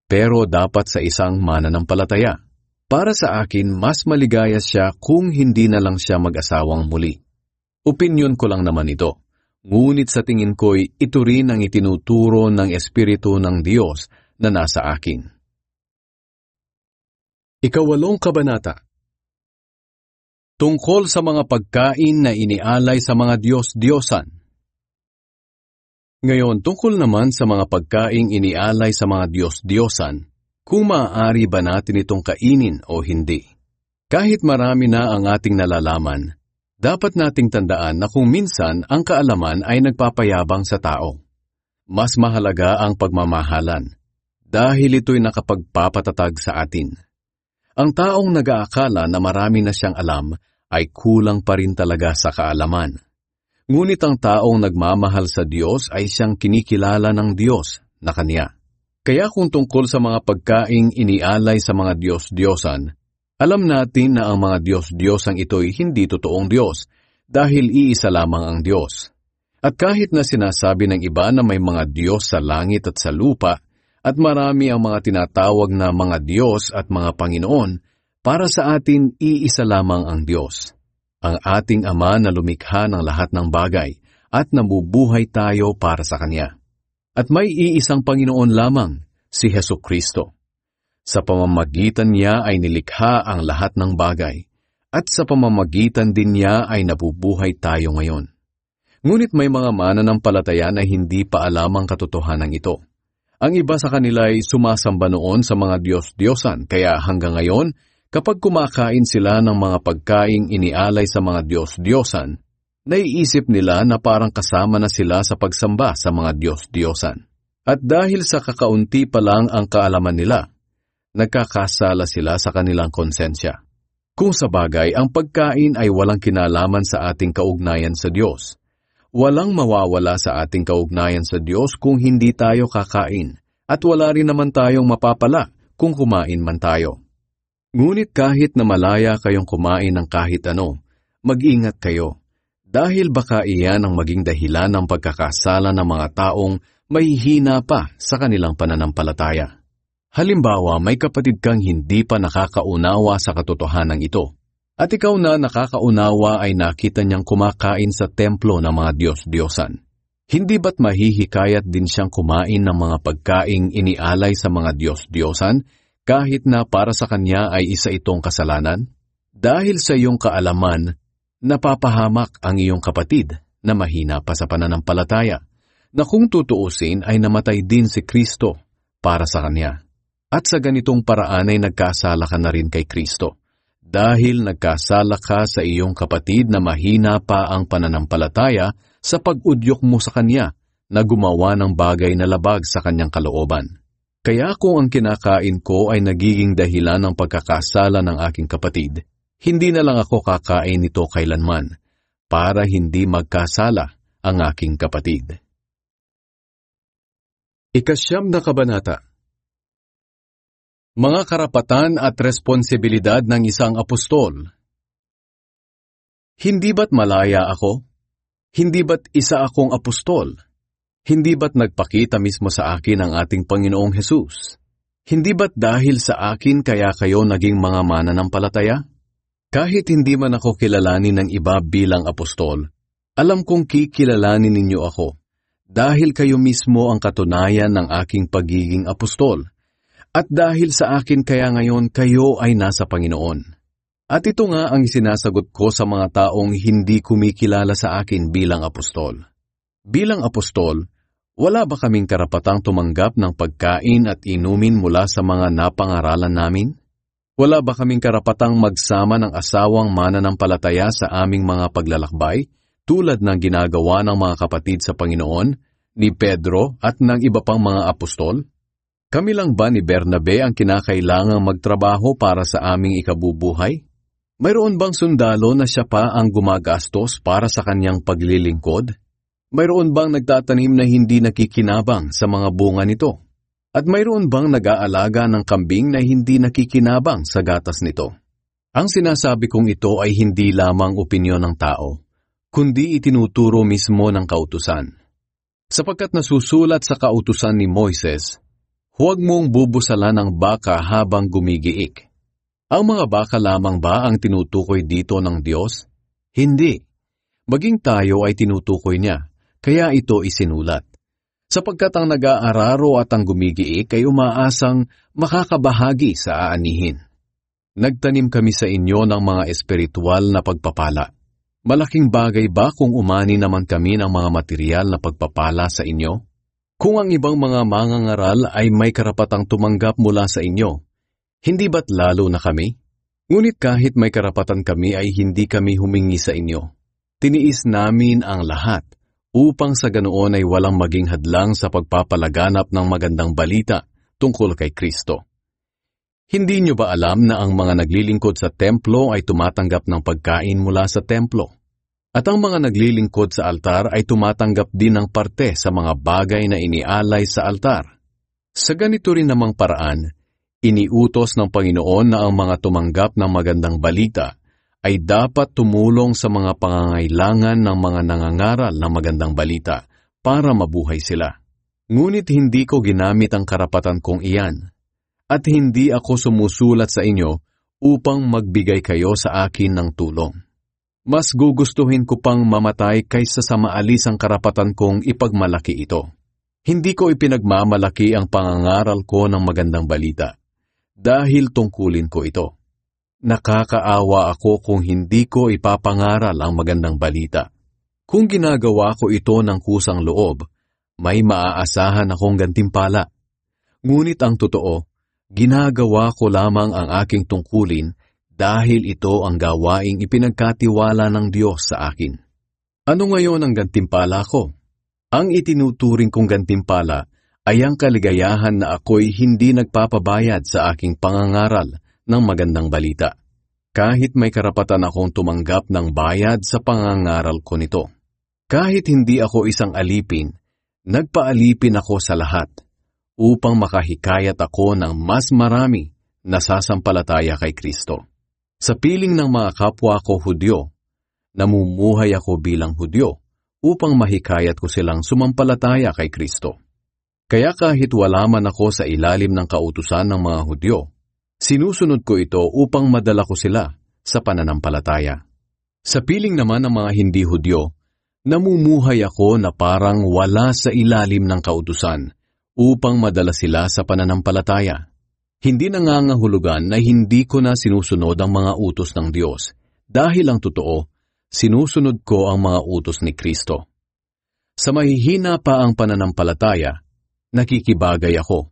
Pero dapat sa isang mananampalataya. Para sa akin, mas maligaya siya kung hindi na lang siya mag-asawang muli. Opinyon ko lang naman ito. Ngunit sa tingin ko'y ito rin ang itinuturo ng Espiritu ng Diyos na nasa akin. Ikawalong kabanata. Tungkol sa mga pagkain na inialay sa mga Diyos-Diyosan. Ngayon, tungkol naman sa mga pagkaing inialay sa mga Diyos-Diyosan, kung maaari ba natin itong kainin o hindi. Kahit marami na ang ating nalalaman, dapat nating tandaan na kung minsan ang kaalaman ay nagpapayabang sa tao. Mas mahalaga ang pagmamahalan, dahil ito'y nakapagpapatatag sa atin. Ang taong nag-aakala na marami na siyang alam ay kulang pa rin talaga sa kaalaman. Ngunit ang taong nagmamahal sa Diyos ay siyang kinikilala ng Diyos na Kanya. Kaya kung tungkol sa mga pagkaing inialay sa mga Diyos-Diyosan, alam natin na ang mga Diyos-Diyosang ito'y hindi totoong Diyos dahil iisa lamang ang Diyos. At kahit na sinasabi ng iba na may mga Diyos sa langit at sa lupa, at marami ang mga tinatawag na mga Diyos at mga Panginoon, para sa atin iisa lamang ang Diyos. Ang ating Ama na lumikha ng lahat ng bagay at nabubuhay tayo para sa Kanya. At may iisang Panginoon lamang, si Hesukristo. Sa pamamagitan niya ay nilikha ang lahat ng bagay, at sa pamamagitan din niya ay nabubuhay tayo ngayon. Ngunit may mga mananampalataya na hindi pa alam ang katotohanan ito. Ang iba sa kanila ay sumasamba noon sa mga Diyos-Diyosan, kaya hanggang ngayon, kapag kumakain sila ng mga pagkaing inialay sa mga Diyos-Diyosan, naiisip nila na parang kasama na sila sa pagsamba sa mga Diyos-Diyosan. At dahil sa kakaunti pa lang ang kaalaman nila, nagkakasala sila sa kanilang konsensya. Kung sa bagay, ang pagkain ay walang kinalaman sa ating kaugnayan sa Diyos. Walang mawawala sa ating kaugnayan sa Diyos kung hindi tayo kakain, at wala rin naman tayong mapapala kung kumain man tayo. Ngunit kahit na malaya kayong kumain ng kahit ano, mag-ingat kayo, dahil baka iyan ang maging dahilan ng pagkakasala ng mga taong mahihina pa sa kanilang pananampalataya. Halimbawa, may kapatid kang hindi pa nakakaunawa sa katotohanan ito, at ikaw na nakakaunawa ay nakita niyang kumakain sa templo ng mga Diyos-Diyosan. Hindi ba't mahihikayat din siyang kumain ng mga pagkaing inialay sa mga Diyos-Diyosan kahit na para sa kanya ay isa itong kasalanan? Dahil sa iyong kaalaman, napapahamak ang iyong kapatid na mahina pa sa pananampalataya, na kung tutuusin ay namatay din si Kristo para sa kanya. At sa ganitong paraan ay nagkasala ka na rin kay Kristo, dahil nagkasala ka sa iyong kapatid na mahina pa ang pananampalataya sa pag-udyok mo sa kanya na gumawa ng bagay na labag sa kanyang kalooban. Kaya kung ang kinakain ko ay nagiging dahilan ng pagkakasala ng aking kapatid, hindi na lang ako kakain nito kailanman, para hindi magkasala ang aking kapatid. Ikasyam na kabanata. Mga karapatan at responsibilidad ng isang apostol. Hindi ba't malaya ako? Hindi ba't isa akong apostol? Hindi ba't nagpakita mismo sa akin ang ating Panginoong Hesus? Hindi ba't dahil sa akin kaya kayo naging mga mananampalataya? Kahit hindi man ako kilalanin ng iba bilang apostol, alam kong kikilalanin ninyo ako, dahil kayo mismo ang katunayan ng aking pagiging apostol. At dahil sa akin kaya ngayon kayo ay nasa Panginoon. At ito nga ang sinasagot ko sa mga taong hindi kumikilala sa akin bilang apostol. Bilang apostol, wala ba kaming karapatang tumanggap ng pagkain at inumin mula sa mga napangaralan namin? Wala ba kaming karapatang magsama ng asawang mananampalataya sa aming mga paglalakbay, tulad ng ginagawa ng mga kapatid sa Panginoon, ni Pedro at ng iba pang mga apostol? Kami lang ba ni Bernabe ang kinakailangang magtrabaho para sa aming ikabubuhay? Mayroon bang sundalo na siya pa ang gumagastos para sa kanyang paglilingkod? Mayroon bang nagtatanim na hindi nakikinabang sa mga bunga nito? At mayroon bang nag-aalaga ng kambing na hindi nakikinabang sa gatas nito? Ang sinasabi kong ito ay hindi lamang opinyon ng tao, kundi itinuturo mismo ng kautusan. Sapagkat nasusulat sa kautusan ni Moises, huwag mong bubusalan ang baka habang gumigiik. Ang mga baka lamang ba ang tinutukoy dito ng Diyos? Hindi. Maging tayo ay tinutukoy niya, kaya ito isinulat. Sapagkat ang nag-aararo at ang gumigiik ay umaasang makakabahagi sa aanihin. Nagtanim kami sa inyo ng mga espiritual na pagpapala. Malaking bagay ba kung umani naman kami ng mga material na pagpapala sa inyo? Kung ang ibang mga mangangaral ay may karapatang tumanggap mula sa inyo, hindi ba't lalo na kami? Ngunit kahit may karapatan kami ay hindi kami humingi sa inyo. Tiniis namin ang lahat upang sa ganoon ay walang maging hadlang sa pagpapalaganap ng magandang balita tungkol kay Kristo. Hindi nyo ba alam na ang mga naglilingkod sa templo ay tumatanggap ng pagkain mula sa templo? At ang mga naglilingkod sa altar ay tumatanggap din ng parte sa mga bagay na inialay sa altar. Sa ganito rin namang paraan, iniutos ng Panginoon na ang mga tumanggap ng magandang balita ay dapat tumulong sa mga pangangailangan ng mga nangangaral ng magandang balita para mabuhay sila. Ngunit hindi ko ginamit ang karapatan kong iyan, at hindi ako sumusulat sa inyo upang magbigay kayo sa akin ng tulong. Mas gugustuhin ko pang mamatay kaysa sa maalis ang karapatan kong ipagmalaki ito. Hindi ko ipinagmamalaki ang pangangaral ko ng magandang balita, dahil tungkulin ko ito. Nakakaawa ako kung hindi ko ipapangaral ang magandang balita. Kung ginagawa ko ito ng kusang loob, may maaasahan akong gantimpala. Ngunit ang totoo, ginagawa ko lamang ang aking tungkulin dahil ito ang gawaing ipinagkatiwala ng Diyos sa akin. Ano ngayon ang gantimpala ko? Ang itinuturing kong gantimpala ay ang kaligayahan na ako'y hindi nagpapabayad sa aking pangangaral ng magandang balita, kahit may karapatan akong tumanggap ng bayad sa pangangaral ko nito. Kahit hindi ako isang alipin, nagpaalipin ako sa lahat upang makahikayat ako ng mas marami na sasampalataya kay Kristo. Sa piling ng mga kapwa ko Hudyo, namumuhay ako bilang Hudyo upang mahikayat ko silang sumampalataya kay Kristo. Kaya kahit wala man ako sa ilalim ng kautusan ng mga Hudyo, sinusunod ko ito upang madala ko sila sa pananampalataya. Sa piling naman ng mga hindi Hudyo, namumuhay ako na parang wala sa ilalim ng kautusan upang madala sila sa pananampalataya. Hindi nangangahulugan na hindi ko na sinusunod ang mga utos ng Diyos, dahil ang totoo, sinusunod ko ang mga utos ni Kristo. Sa mahihina pa ang pananampalataya, nakikibagay ako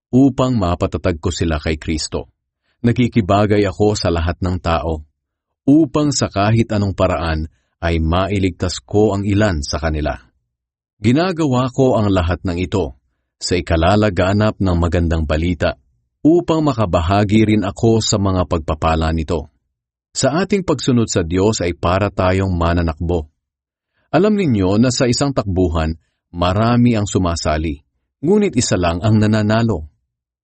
upang mapatatag ko sila kay Kristo. Nakikibagay ako sa lahat ng tao upang sa kahit anong paraan ay mailigtas ko ang ilan sa kanila. Ginagawa ko ang lahat ng ito sa ikalalaganap ng magandang balita upang makabahagi rin ako sa mga pagpapala nito. Sa ating pagsunod sa Diyos ay para tayong mananakbo. Alam ninyo na sa isang takbuhan, marami ang sumasali, ngunit isa lang ang nananalo.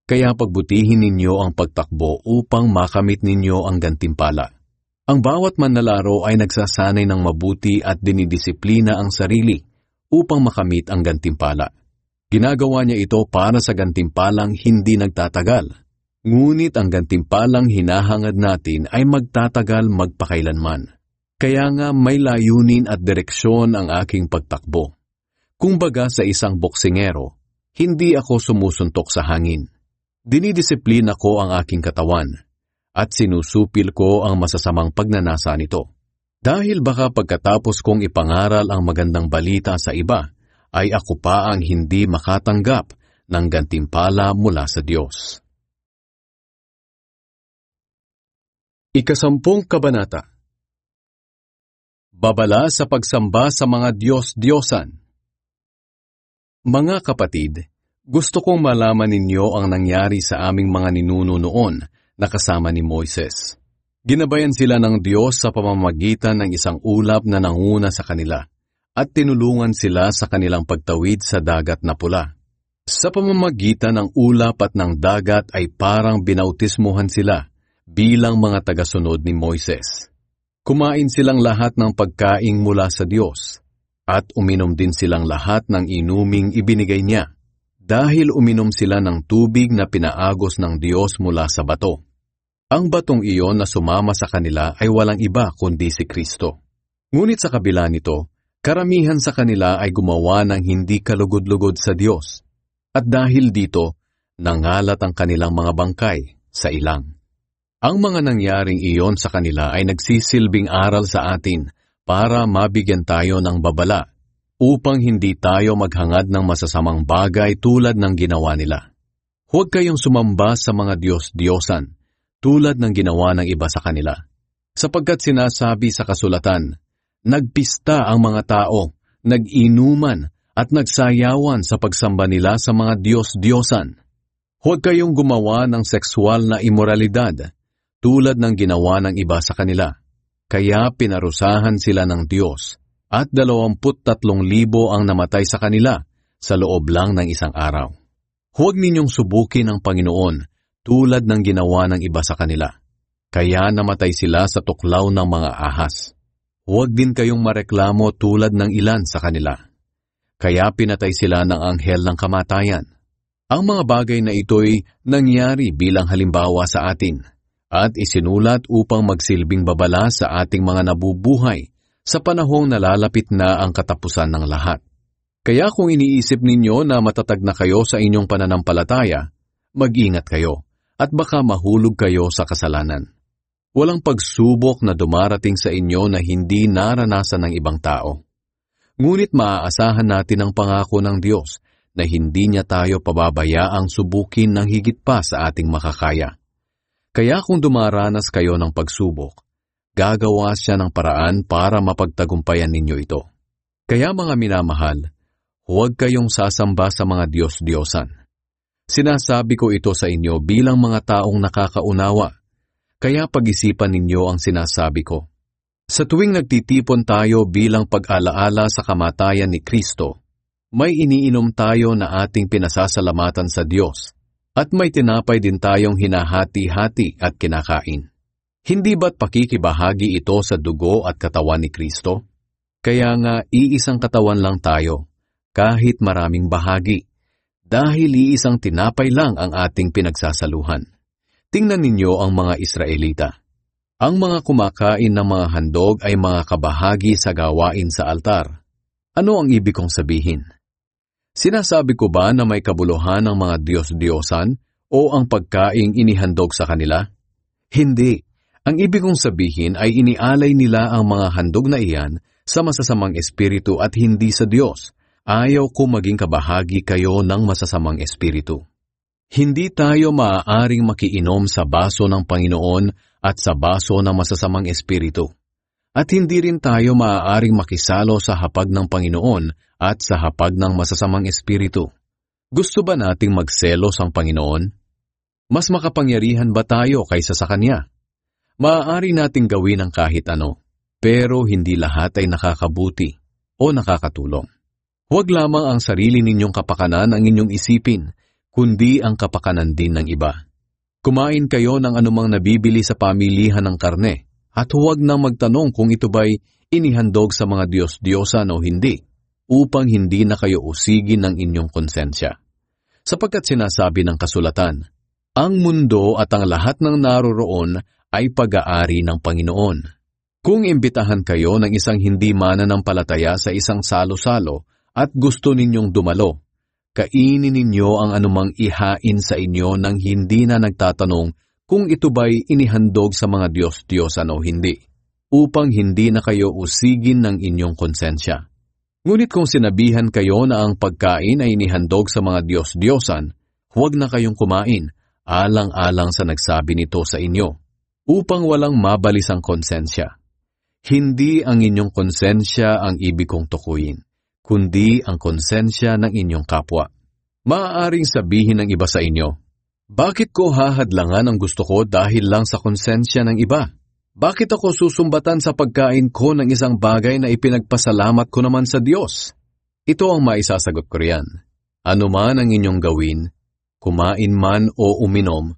Kaya pagbutihin ninyo ang pagtakbo upang makamit ninyo ang gantimpala. Ang bawat manlalaro ay nagsasanay ng mabuti at dinidisiplina ang sarili upang makamit ang gantimpala. Ginagawa niya ito para sa gantimpalang hindi nagtatagal. Ngunit ang gantimpalang hinahangad natin ay magtatagal magpakailanman. Kaya nga may layunin at direksyon ang aking pagtakbo. Kumbaga sa isang boksingero, hindi ako sumusuntok sa hangin. Dinidisiplina ko ang aking katawan at sinusupil ko ang masasamang pagnanasa nito. Dahil baka pagkatapos kong ipangaral ang magandang balita sa iba, ay ako pa ang hindi makatanggap ng gantimpala mula sa Diyos. Ikasampung Kabanata. Babala sa pagsamba sa mga Diyos-Diyosan. Mga kapatid, gusto kong malaman ninyo ang nangyari sa aming mga ninuno noon na kasama ni Moises. Ginabayan sila ng Diyos sa pamamagitan ng isang ulap na nanguna sa kanila at tinulungan sila sa kanilang pagtawid sa dagat na pula. Sa pamamagitan ng ulap at ng dagat ay parang binautismuhan sila bilang mga tagasunod ni Moises. Kumain silang lahat ng pagkaing mula sa Diyos at uminom din silang lahat ng inuming ibinigay niya dahil uminom sila ng tubig na pinaagos ng Diyos mula sa bato. Ang batong iyon na sumama sa kanila ay walang iba kundi si Kristo. Ngunit sa kabila nito, karamihan sa kanila ay gumawa ng hindi kalugod-lugod sa Diyos at dahil dito, nangalat ang kanilang mga bangkay sa ilang. Ang mga nangyaring iyon sa kanila ay nagsisilbing aral sa atin para mabigyan tayo ng babala upang hindi tayo maghangad ng masasamang bagay tulad ng ginawa nila. Huwag kayong sumamba sa mga Diyos-Diyosan tulad ng ginawa ng iba sa kanila. Sapagkat sinasabi sa kasulatan, nagpista ang mga tao, nag-inuman at nagsayawan sa pagsamba nila sa mga Diyos-Diyosan. Huwag kayong gumawa ng sexual na imoralidad tulad ng ginawa ng iba sa kanila. Kaya pinarusahan sila ng Diyos at 23,000 ang namatay sa kanila sa loob lang ng isang araw. Huwag ninyong subukin ang Panginoon tulad ng ginawa ng iba sa kanila. Kaya namatay sila sa tuklaw ng mga ahas. Huwag din kayong mareklamo tulad ng ilan sa kanila. Kaya pinatay sila ng anghel ng kamatayan. Ang mga bagay na ito'y nangyari bilang halimbawa sa atin at isinulat upang magsilbing babala sa ating mga nabubuhay sa panahong nalalapit na ang katapusan ng lahat. Kaya kung iniisip ninyo na matatag na kayo sa inyong pananampalataya, mag-ingat kayo at baka mahulog kayo sa kasalanan. Walang pagsubok na dumarating sa inyo na hindi naranasan ng ibang tao. Ngunit maaasahan natin ang pangako ng Diyos na hindi niya tayo pababayaang subukin ng higit pa sa ating makakaya. Kaya kung dumaranas kayo ng pagsubok, gagawa siya ng paraan para mapagtagumpayan ninyo ito. Kaya mga minamahal, huwag kayong sasamba sa mga Diyos-Diyosan. Sinasabi ko ito sa inyo bilang mga taong nakakaunawa, kaya pag-isipan ninyo ang sinasabi ko. Sa tuwing nagtitipon tayo bilang pag-alaala sa kamatayan ni Kristo, may iniinom tayo na ating pinasasalamatan sa Diyos, at may tinapay din tayong hinahati-hati at kinakain. Hindi ba't pakikibahagi ito sa dugo at katawan ni Kristo? Kaya nga iisang katawan lang tayo, kahit maraming bahagi, dahil iisang tinapay lang ang ating pinagsasaluhan. Tingnan ninyo ang mga Israelita. Ang mga kumakain ng mga handog ay mga kabahagi sa gawain sa altar. Ano ang ibig kong sabihin? Sinasabi ko ba na may kabuluhan ng mga Diyos-Diyosan o ang pagkaing inihandog sa kanila? Hindi. Ang ibig kong sabihin ay inialay nila ang mga handog na iyan sa masasamang espiritu at hindi sa Diyos. Ayaw ko maging kabahagi kayo ng masasamang espiritu. Hindi tayo maaaring makiinom sa baso ng Panginoon at sa baso ng masasamang espiritu. At hindi rin tayo maaaring makisalo sa hapag ng Panginoon at sa hapag ng masasamang espiritu. Gusto ba nating magselos ang Panginoon? Mas makapangyarihan ba tayo kaysa sa Kanya? Maaari nating gawin ang kahit ano, pero hindi lahat ay nakakabuti o nakakatulong. Huwag lamang ang sarili ninyong kapakanan ang inyong isipin, kundi ang kapakanan din ng iba. Kumain kayo ng anumang nabibili sa pamilihan ng karne, at huwag nang magtanong kung ito ba'y inihandog sa mga Diyos-Diyosan o hindi, upang hindi na kayo usigin ng inyong konsensya. Sapagkat sinasabi ng kasulatan, ang mundo at ang lahat ng naroroon ay pag-aari ng Panginoon. Kung imbitahan kayo ng isang hindi mananampalataya sa isang salo-salo at gusto ninyong dumalo, kainin ninyo ang anumang ihain sa inyo nang hindi na nagtatanong kung ito ba'y inihandog sa mga Diyos-Diyosan o hindi, upang hindi na kayo usigin ng inyong konsensya. Ngunit kung sinabihan kayo na ang pagkain ay inihandog sa mga Diyos-Diyosan, huwag na kayong kumain, alang-alang sa nagsabi nito sa inyo, upang walang mabalis ang konsensya. Hindi ang inyong konsensya ang ibig kong tukuyin, kundi ang konsensya ng inyong kapwa. Maaaring sabihin ng iba sa inyo, bakit ko hahadlangan ang gusto ko dahil lang sa konsensya ng iba? Bakit ako susumbatan sa pagkain ko ng isang bagay na ipinagpasalamat ko naman sa Diyos? Ito ang maisasagot ko riyan. Ano man ang inyong gawin, kumain man o uminom,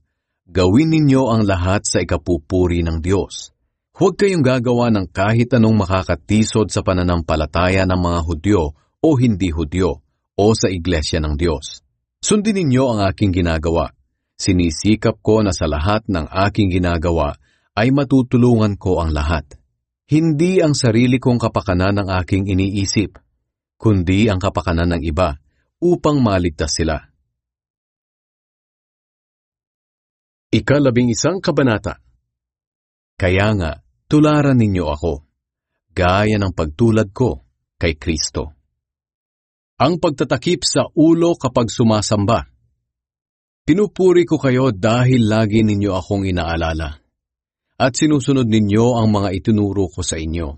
gawin ninyo ang lahat sa ikapupuri ng Diyos. Huwag kayong gagawa ng kahit anong makakatisod sa pananampalataya ng mga Hudyo o hindi Hudyo o sa Iglesia ng Diyos. Sundin ninyo ang aking ginagawa. Sinisikap ko na sa lahat ng aking ginagawa ay matutulungan ko ang lahat. Hindi ang sarili kong kapakanan ang aking iniisip, kundi ang kapakanan ng iba upang maligtas sila. 11 kabanata. Kaya nga, tularan ninyo ako, gaya ng pagtulad ko kay Kristo. Ang pagtatakip sa ulo kapag sumasamba. Pinupuri ko kayo dahil lagi ninyo akong inaalala. At sinusunod ninyo ang mga itinuro ko sa inyo.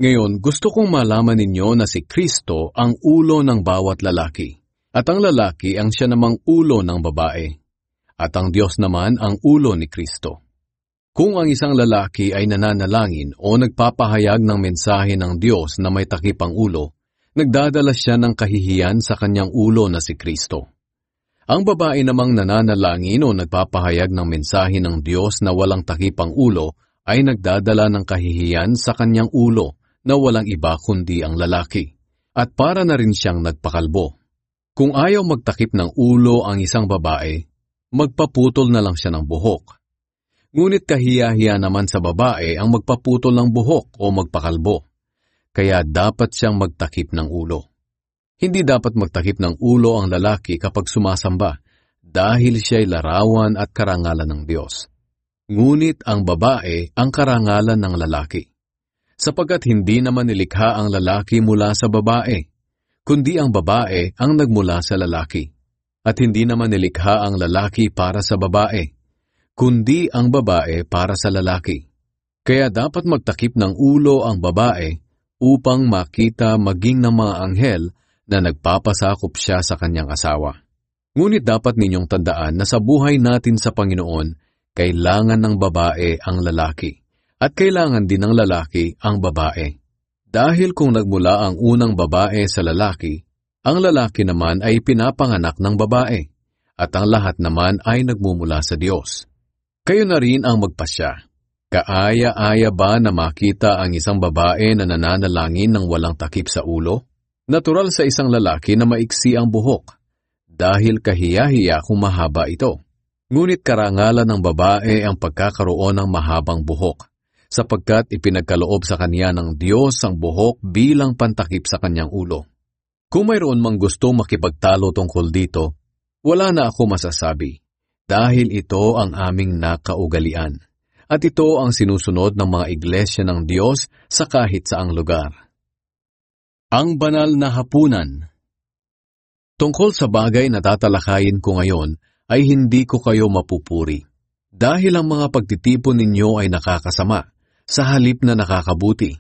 Ngayon, gusto kong malaman ninyo na si Kristo ang ulo ng bawat lalaki, at ang lalaki ang siya namang ulo ng babae, at ang Diyos naman ang ulo ni Kristo. Kung ang isang lalaki ay nananalangin o nagpapahayag ng mensahe ng Diyos na may takip ang ulo, nagdadala siya ng kahihiyan sa kanyang ulo na si Kristo. Ang babae namang nananalangin o nagpapahayag ng mensahe ng Diyos na walang takip ang ulo ay nagdadala ng kahihiyan sa kanyang ulo na walang iba kundi ang lalaki, at para na rin siyang nagpakalbo. Kung ayaw magtakip ng ulo ang isang babae, magpaputol na lang siya ng buhok. Ngunit kahiya-hiya naman sa babae ang magpaputol ng buhok o magpakalbo, kaya dapat siyang magtakip ng ulo. Hindi dapat magtakip ng ulo ang lalaki kapag sumasamba dahil siya'y larawan at karangalan ng Diyos. Ngunit ang babae ang karangalan ng lalaki, sapagkat hindi naman nilikha ang lalaki mula sa babae, kundi ang babae ang nagmula sa lalaki. At hindi naman nilikha ang lalaki para sa babae, kundi ang babae para sa lalaki. Kaya dapat magtakip ng ulo ang babae upang makita maging ng mga anghel na nagpapasakop siya sa kanyang asawa. Ngunit dapat ninyong tandaan na sa buhay natin sa Panginoon, kailangan ng babae ang lalaki at kailangan din ng lalaki ang babae. Dahil kung nagmula ang unang babae sa lalaki, ang lalaki naman ay pinapanganak ng babae at ang lahat naman ay nagmumula sa Diyos. Kayo na rin ang magpasya. Kaaya-aya ba na makita ang isang babae na nananalangin ng walang takip sa ulo? Natural sa isang lalaki na maiksi ang buhok, dahil kahiya-hiya kung mahaba ito. Ngunit karangalan ng babae ang pagkakaroon ng mahabang buhok, sapagkat ipinagkaloob sa kanya ng Diyos ang buhok bilang pantakip sa kanyang ulo. Kung mayroon mang gusto makipagtalo tungkol dito, wala na ako masasabi, dahil ito ang aming nakaugalian. At ito ang sinusunod ng mga iglesia ng Diyos sa kahit saang lugar. Ang banal na hapunan. Tungkol sa bagay na tatalakayin ko ngayon ay hindi ko kayo mapupuri, dahil ang mga pagtitipon ninyo ay nakakasama, sa halip na nakakabuti.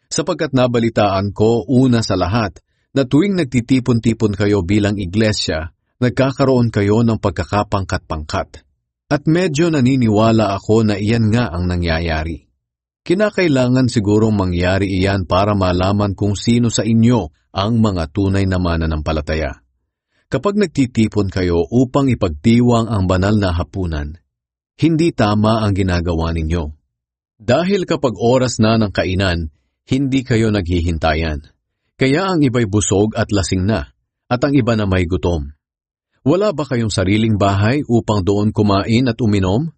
Sapagkat nabalitaan ko una sa lahat na tuwing nagtitipon-tipon kayo bilang iglesia, nagkakaroon kayo ng pagkakapangkat-pangkat. At medyo naniniwala ako na iyan nga ang nangyayari. Kinakailangan sigurong mangyari iyan para malaman kung sino sa inyo ang mga tunay na mananampalataya. Kapag nagtitipon kayo upang ipagdiwang ang banal na hapunan, hindi tama ang ginagawa ninyo. Dahil kapag oras na ng kainan, hindi kayo naghihintayan. Kaya ang iba'y busog at lasing na, at ang iba na may gutom. Wala ba kayong sariling bahay upang doon kumain at uminom?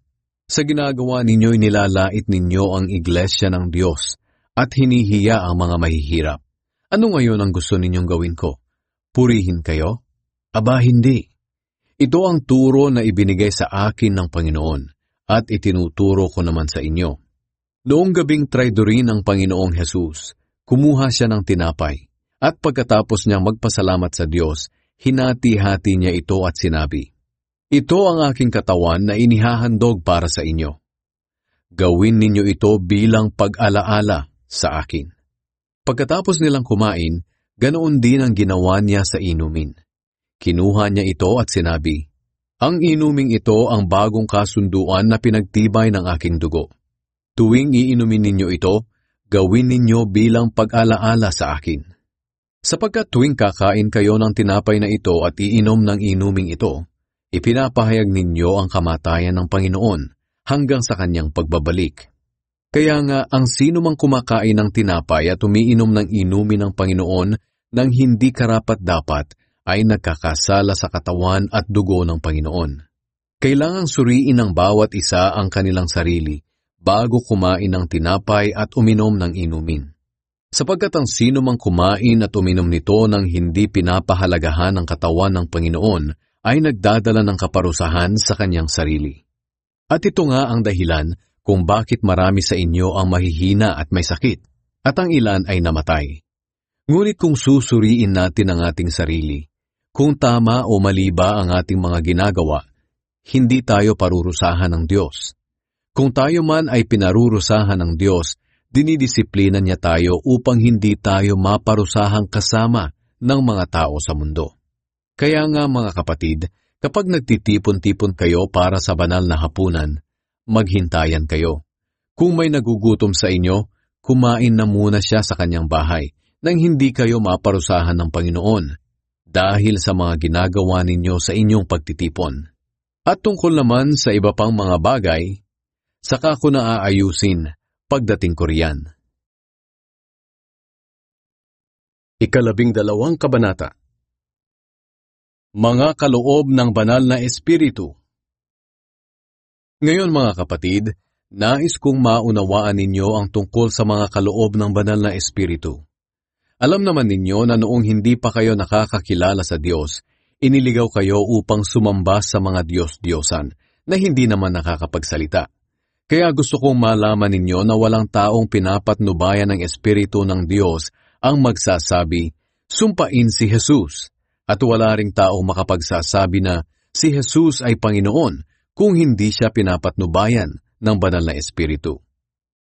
Sa ginagawa ninyo'y nilalait ninyo ang iglesia ng Diyos at hinihiya ang mga mahihirap. Ano ngayon ang gusto ninyong gawin ko? Purihin kayo? Aba, hindi. Ito ang turo na ibinigay sa akin ng Panginoon at itinuturo ko naman sa inyo. Noong gabing traidorin ng Panginoong Hesus, kumuha siya ng tinapay at pagkatapos niyang magpasalamat sa Diyos, hinati-hati niya ito at sinabi, "Ito ang aking katawan na inihahandog para sa inyo. Gawin ninyo ito bilang pag-alaala sa akin." Pagkatapos nilang kumain, ganoon din ang ginawa niya sa inumin. Kinuha niya ito at sinabi, "Ang inuming ito ang bagong kasunduan na pinagtibay ng aking dugo. Tuwing iinumin ninyo ito, gawin ninyo bilang pag-alaala sa akin. Sapagkat tuwing kakain kayo ng tinapay na ito at iinom ng inuming ito, ipinapahayag ninyo ang kamatayan ng Panginoon hanggang sa kanyang pagbabalik. Kaya nga, ang sino mang kumakain ng tinapay at umiinom ng inumin ng Panginoon nang hindi karapat-dapat ay nagkakasala sa katawan at dugo ng Panginoon. Kailangang suriin ng bawat isa ang kanilang sarili bago kumain ng tinapay at uminom ng inumin. Sapagkat ang sino mang kumain at uminom nito nang hindi pinapahalagahan ang katawan ng Panginoon ay nagdadala ng kaparusahan sa kanyang sarili. At ito nga ang dahilan kung bakit marami sa inyo ang mahihina at may sakit, at ang ilan ay namatay. Ngunit kung susuriin natin ang ating sarili, kung tama o mali ba ang ating mga ginagawa, hindi tayo parurusahan ng Diyos. Kung tayo man ay pinarurusahan ng Diyos, dinidisiplina niya tayo upang hindi tayo maparusahang kasama ng mga tao sa mundo. Kaya nga mga kapatid, kapag nagtitipon-tipon kayo para sa banal na hapunan, maghintayan kayo. Kung may nagugutom sa inyo, kumain na muna siya sa kanyang bahay nang hindi kayo maparusahan ng Panginoon dahil sa mga ginagawa ninyo sa inyong pagtitipon. At tungkol naman sa iba pang mga bagay, saka ko na aayusin pagdating ko riyan. 12 Kabanata. Mga kaloob ng banal na espiritu. Ngayon mga kapatid, nais kong maunawaan ninyo ang tungkol sa mga kaloob ng banal na espiritu. Alam naman ninyo na noong hindi pa kayo nakakakilala sa Diyos, iniligaw kayo upang sumamba sa mga Diyos-Diyosan na hindi naman nakakapagsalita. Kaya gusto kong malaman ninyo na walang taong pinapatnubayan ng Espiritu ng Diyos ang magsasabi, "Sumpain si Jesus," at wala ring taong makapagsasabi na si Jesus ay Panginoon kung hindi siya pinapatnubayan ng banal na Espiritu.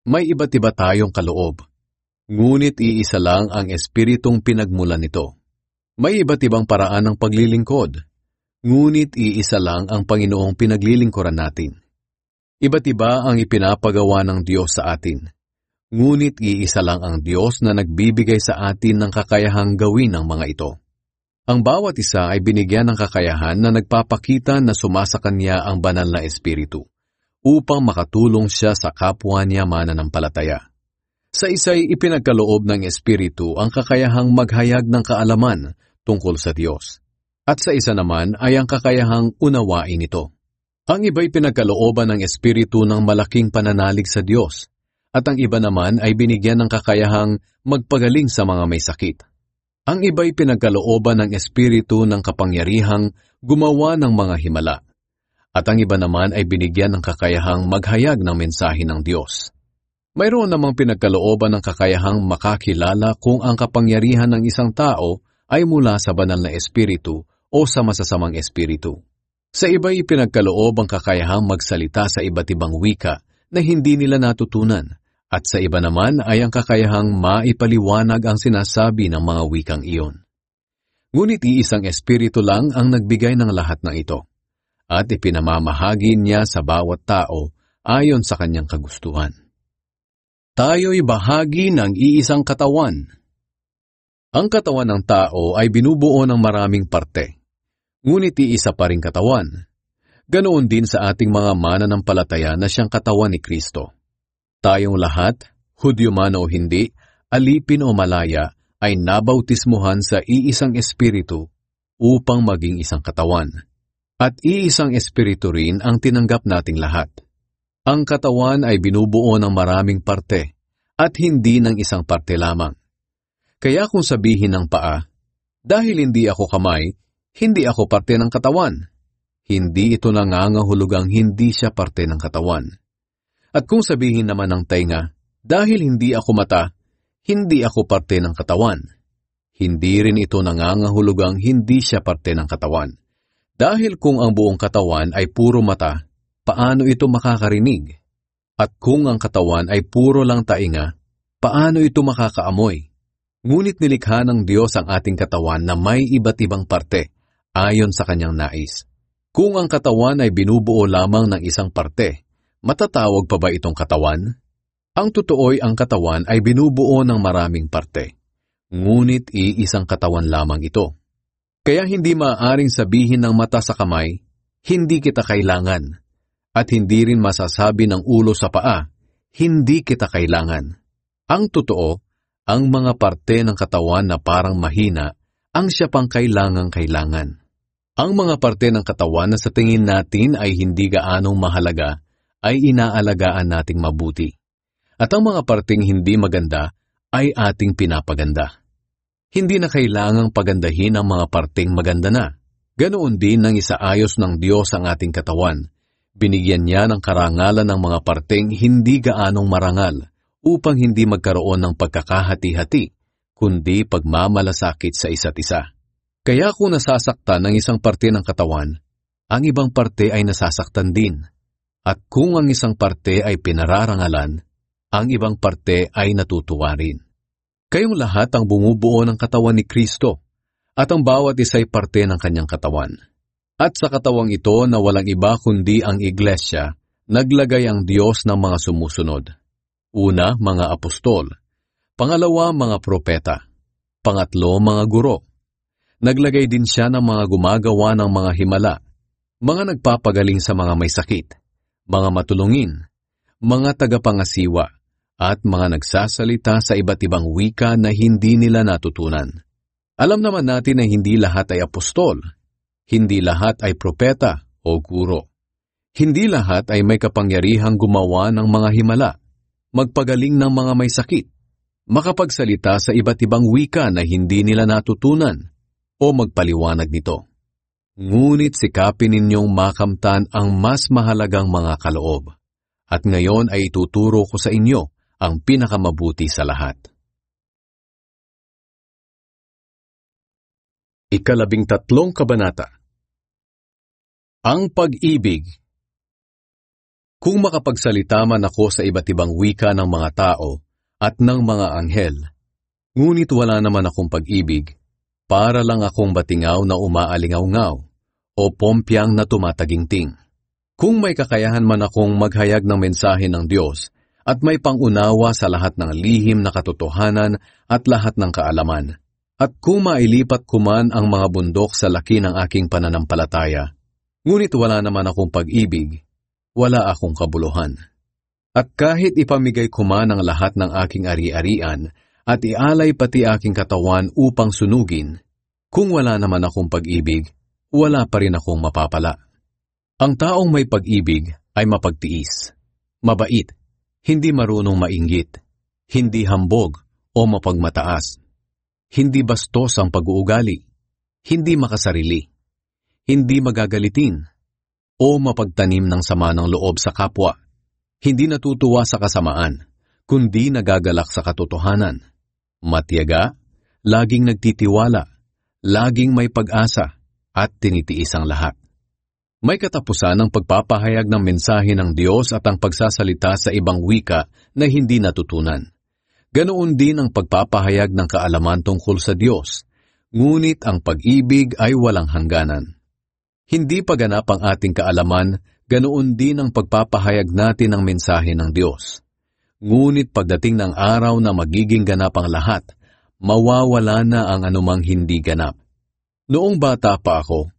May iba't iba tayong kaloob, ngunit iisa lang ang Espiritong pinagmulan nito. May iba't ibang paraan ng paglilingkod, ngunit iisa lang ang Panginoong pinaglilingkuran natin. Iba't iba ang ipinapagawa ng Diyos sa atin, ngunit iisa lang ang Diyos na nagbibigay sa atin ng kakayahang gawin ang mga ito. Ang bawat isa ay binigyan ng kakayahan na nagpapakita na sumasa kanya ang banal na Espiritu, upang makatulong siya sa kapwa niya mananampalataya. Sa isa'y ipinagkaloob ng Espiritu ang kakayahang maghayag ng kaalaman tungkol sa Diyos, at sa isa naman ay ang kakayahang unawain ito. Ang iba'y pinagkalooban ng Espiritu ng malaking pananalig sa Diyos, at ang iba naman ay binigyan ng kakayahang magpagaling sa mga may sakit. Ang iba'y pinagkalooban ng Espiritu ng kapangyarihang gumawa ng mga himala, at ang iba naman ay binigyan ng kakayahang maghayag ng mensahe ng Diyos. Mayroon namang pinagkalooban ng kakayahang makakilala kung ang kapangyarihan ng isang tao ay mula sa banal na Espiritu o sa masasamang Espiritu. Sa iba'y pinagkaloob ang kakayahang magsalita sa iba't ibang wika na hindi nila natutunan, at sa iba naman ay ang kakayahang maipaliwanag ang sinasabi ng mga wikang iyon. Ngunit iisang Espiritu lang ang nagbigay ng lahat ng ito, at ipinamamahagi niya sa bawat tao ayon sa kanyang kagustuhan. Tayo'y bahagi ng iisang katawan. Ang katawan ng tao ay binubuo ng maraming parte, ngunit iisa pa ring katawan. Ganoon din sa ating mga mananampalataya na siyang katawan ni Kristo. Tayong lahat, Hudyo man o hindi, alipin o malaya, ay nabautismuhan sa iisang Espiritu upang maging isang katawan. At iisang Espiritu rin ang tinanggap nating lahat. Ang katawan ay binubuo ng maraming parte, at hindi ng isang parte lamang. Kaya kung sabihin ng paa, dahil hindi ako kamay, hindi ako parte ng katawan. Hindi ito nangangahulugang hindi siya parte ng katawan. At kung sabihin naman ng tainga, dahil hindi ako mata, hindi ako parte ng katawan. Hindi rin ito nangangahulugang hindi siya parte ng katawan. Dahil kung ang buong katawan ay puro mata, paano ito makakarinig? At kung ang katawan ay puro lang tainga, paano ito makakaamoy? Ngunit nilikha ng Diyos ang ating katawan na may iba't ibang parte, ayon sa kanyang nais. Kung ang katawan ay binubuo lamang ng isang parte, matatawag pa ba itong katawan? Ang totoo'y ang katawan ay binubuo ng maraming parte, ngunit iisang katawan lamang ito. Kaya hindi maaaring sabihin ng mata sa kamay, hindi kita kailangan, at hindi rin masasabi ng ulo sa paa, hindi kita kailangan. Ang totoo, ang mga parte ng katawan na parang mahina, ang siya pang kailangan. Ang mga parte ng katawan na sa tingin natin ay hindi gaanong mahalaga, ay inaalagaan nating mabuti. At ang mga parteng hindi maganda ay ating pinapaganda. Hindi na kailangang pagandahin ang mga parteng maganda na. Ganoon din nang isaayos ng Diyos ang ating katawan. Binigyan niya ng karangalan ng mga parteng hindi gaanong marangal upang hindi magkaroon ng pagkakahati-hati, kundi pagmamalasakit sa isa't isa. Kaya kung nasasaktan ang isang parte ng katawan, ang ibang parte ay nasasaktan din. At kung ang isang parte ay pinararangalan, ang ibang parte ay natutuwa rin. Kayong lahat ang bumubuo ng katawan ni Kristo, at ang bawat isa'y parte ng kanyang katawan. At sa katawang ito na walang iba kundi ang iglesia, naglagay ang Diyos ng mga sumusunod. Una, mga apostol. Pangalawa, mga propeta. Pangatlo, mga guro. Naglagay din siya ng mga gumagawa ng mga himala, mga nagpapagaling sa mga may sakit, mga matulungin, mga tagapangasiwa, at mga nagsasalita sa iba't ibang wika na hindi nila natutunan. Alam naman natin na hindi lahat ay apostol, hindi lahat ay propeta o guro. Hindi lahat ay may kapangyarihang gumawa ng mga himala, magpagaling ng mga may sakit, makapagsalita sa iba't ibang wika na hindi nila natutunan, o magpaliwanag nito. Ngunit sikapin ninyong makamtan ang mas mahalagang mga kaloob. At ngayon ay ituturo ko sa inyo ang pinakamabuti sa lahat. 13 Kabanata. Ang pag-ibig. Kung makapagsalita man ako sa iba't ibang wika ng mga tao at ng mga anghel, ngunit wala naman akong pag-ibig, Para lang akong batingaw na umaalingaw-ngaw o pompyang na tumataginting. Kung may kakayahan man akong maghayag ng mensahe ng Diyos at may pangunawa sa lahat ng lihim na katotohanan at lahat ng kaalaman, at kung mailipat ko man ang mga bundok sa laki ng aking pananampalataya, ngunit wala naman akong pag-ibig, wala akong kabuluhan. At kahit ipamigay ko man ang lahat ng aking ari-arian at ialay pati aking katawan upang sunugin, kung wala naman akong pag-ibig, wala pa rin akong mapapala. Ang taong may pag-ibig ay mapagtiis, mabait, hindi marunong mainggit, hindi hambog o mapagmataas, hindi bastos ang pag-uugali, hindi makasarili, hindi magagalitin, o mapagtanim ng sama ng loob sa kapwa, hindi natutuwa sa kasamaan, kundi nagagalak sa katotohanan, matiyaga, laging nagtitiwala, laging may pag-asa, at tinitiis ang lahat. May katapusan ang pagpapahayag ng mensahe ng Diyos at ang pagsasalita sa ibang wika na hindi natutunan. Ganoon din ang pagpapahayag ng kaalaman tungkol sa Diyos, ngunit ang pag-ibig ay walang hangganan. Hindi paganap ang ating kaalaman, ganoon din ang pagpapahayag natin ng mensahe ng Diyos. Ngunit pagdating ng araw na magiging ganap ang lahat, mawawala na ang anumang hindi ganap. Noong bata pa ako,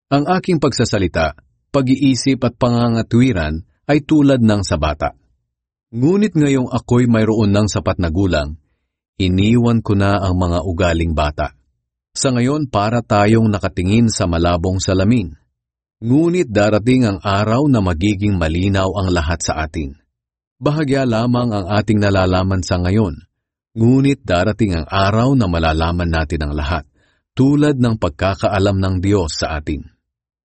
ang aking pagsasalita, pag-iisip at pangangatwiran ay tulad ng sa bata. Ngunit ngayong ako'y mayroon ng sapat na gulang, iniwan ko na ang mga ugaling bata. Sa ngayon para tayong nakatingin sa malabong salamin. Ngunit darating ang araw na magiging malinaw ang lahat sa atin. Bahagya lamang ang ating nalalaman sa ngayon, ngunit darating ang araw na malalaman natin ang lahat, tulad ng pagkakaalam ng Diyos sa atin.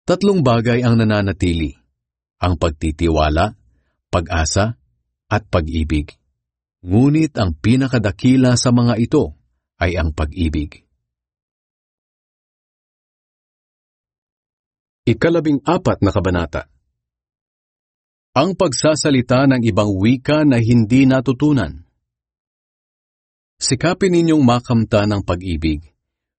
3 bagay ang nananatili, ang pagtitiwala, pag-asa, at pag-ibig. Ngunit ang pinakadakila sa mga ito ay ang pag-ibig. 14 na kabanata. Ang pagsasalita ng ibang wika na hindi natutunan. Sikapin ninyong makamta ng pag-ibig,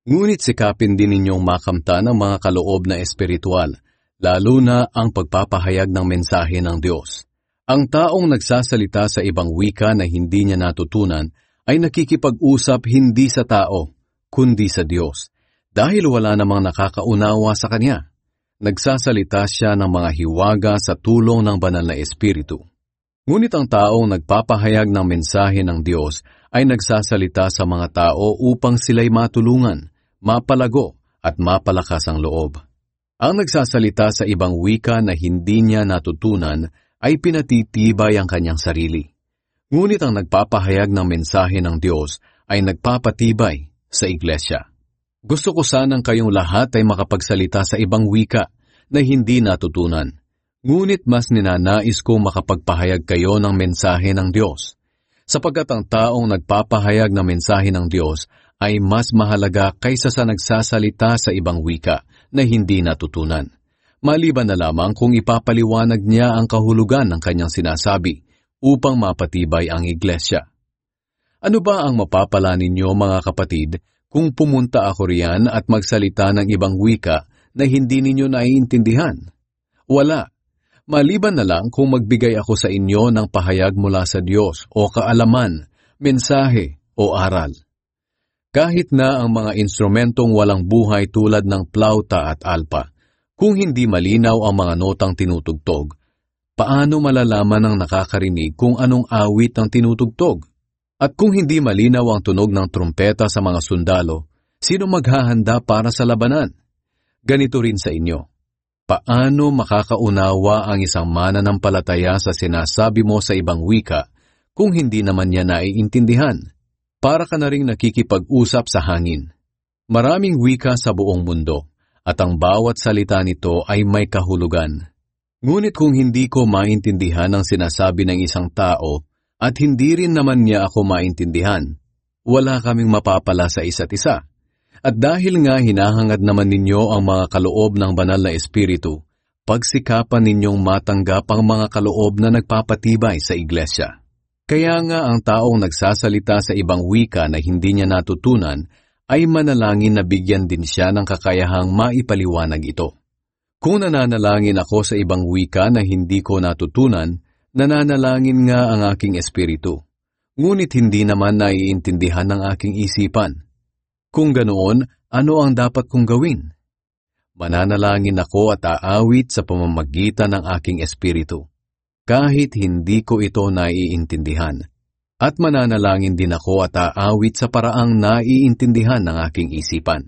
ngunit sikapin din ninyong makamta ng mga kaloob na espiritual, lalo na ang pagpapahayag ng mensahe ng Diyos. Ang taong nagsasalita sa ibang wika na hindi niya natutunan ay nakikipag-usap hindi sa tao, kundi sa Diyos, dahil wala namang nakakaunawa sa kanya. Nagsasalita siya ng mga hiwaga sa tulong ng banal na espiritu. Ngunit ang taong nagpapahayag ng mensahe ng Diyos ay nagsasalita sa mga tao upang sila'y matulungan, mapalago at mapalakas ang loob. Ang nagsasalita sa ibang wika na hindi niya natutunan ay pinatitibay ang kanyang sarili. Ngunit ang nagpapahayag ng mensahe ng Diyos ay nagpapatibay sa iglesia. Gusto ko sanang kayong lahat ay makapagsalita sa ibang wika na hindi natutunan. Ngunit mas ninanais ko makapagpahayag kayo ng mensahe ng Diyos. Sapagkat ang taong nagpapahayag ng mensahe ng Diyos ay mas mahalaga kaysa sa nagsasalita sa ibang wika na hindi natutunan. Maliban na lamang kung ipapaliwanag niya ang kahulugan ng kanyang sinasabi upang mapatibay ang iglesia. Ano ba ang mapapala ninyo mga kapatid kung pumunta ako riyan at magsalita ng ibang wika na hindi ninyo naiintindihan? Wala. Maliban na lang kung magbigay ako sa inyo ng pahayag mula sa Diyos o kaalaman, mensahe o aral. Kahit na ang mga instrumentong walang buhay tulad ng plauta at alpa, kung hindi malinaw ang mga notang tinutugtog, paano malalaman ng nakakarinig kung anong awit ang tinutugtog? At kung hindi malinaw ang tunog ng trumpeta sa mga sundalo, sino maghahanda para sa labanan? Ganito rin sa inyo. Paano makakaunawa ang isang mananampalataya sa sinasabi mo sa ibang wika kung hindi naman niya naiintindihan? Para ka na ring nakikipag-usap sa hangin. Maraming wika sa buong mundo, at ang bawat salita nito ay may kahulugan. Ngunit kung hindi ko maintindihan ang sinasabi ng isang tao, at hindi rin naman niya ako maintindihan, wala kaming mapapala sa isa't isa. At dahil nga hinahangad naman ninyo ang mga kaloob ng banal na espiritu, pagsikapan ninyong matanggap ang mga kaloob na nagpapatibay sa iglesia. Kaya nga ang taong nagsasalita sa ibang wika na hindi niya natutunan ay manalangin na bigyan din siya ng kakayahang maipaliwanag ito. Kung nananalangin ako sa ibang wika na hindi ko natutunan, nananalangin nga ang aking espiritu. Ngunit hindi naman naiintindihan ng aking isipan. Kung ganoon, ano ang dapat kong gawin? Mananalangin ako at aawit sa pamamagitan ng aking espiritu, kahit hindi ko ito naiintindihan. At mananalangin din ako at aawit sa paraang naiintindihan ng aking isipan.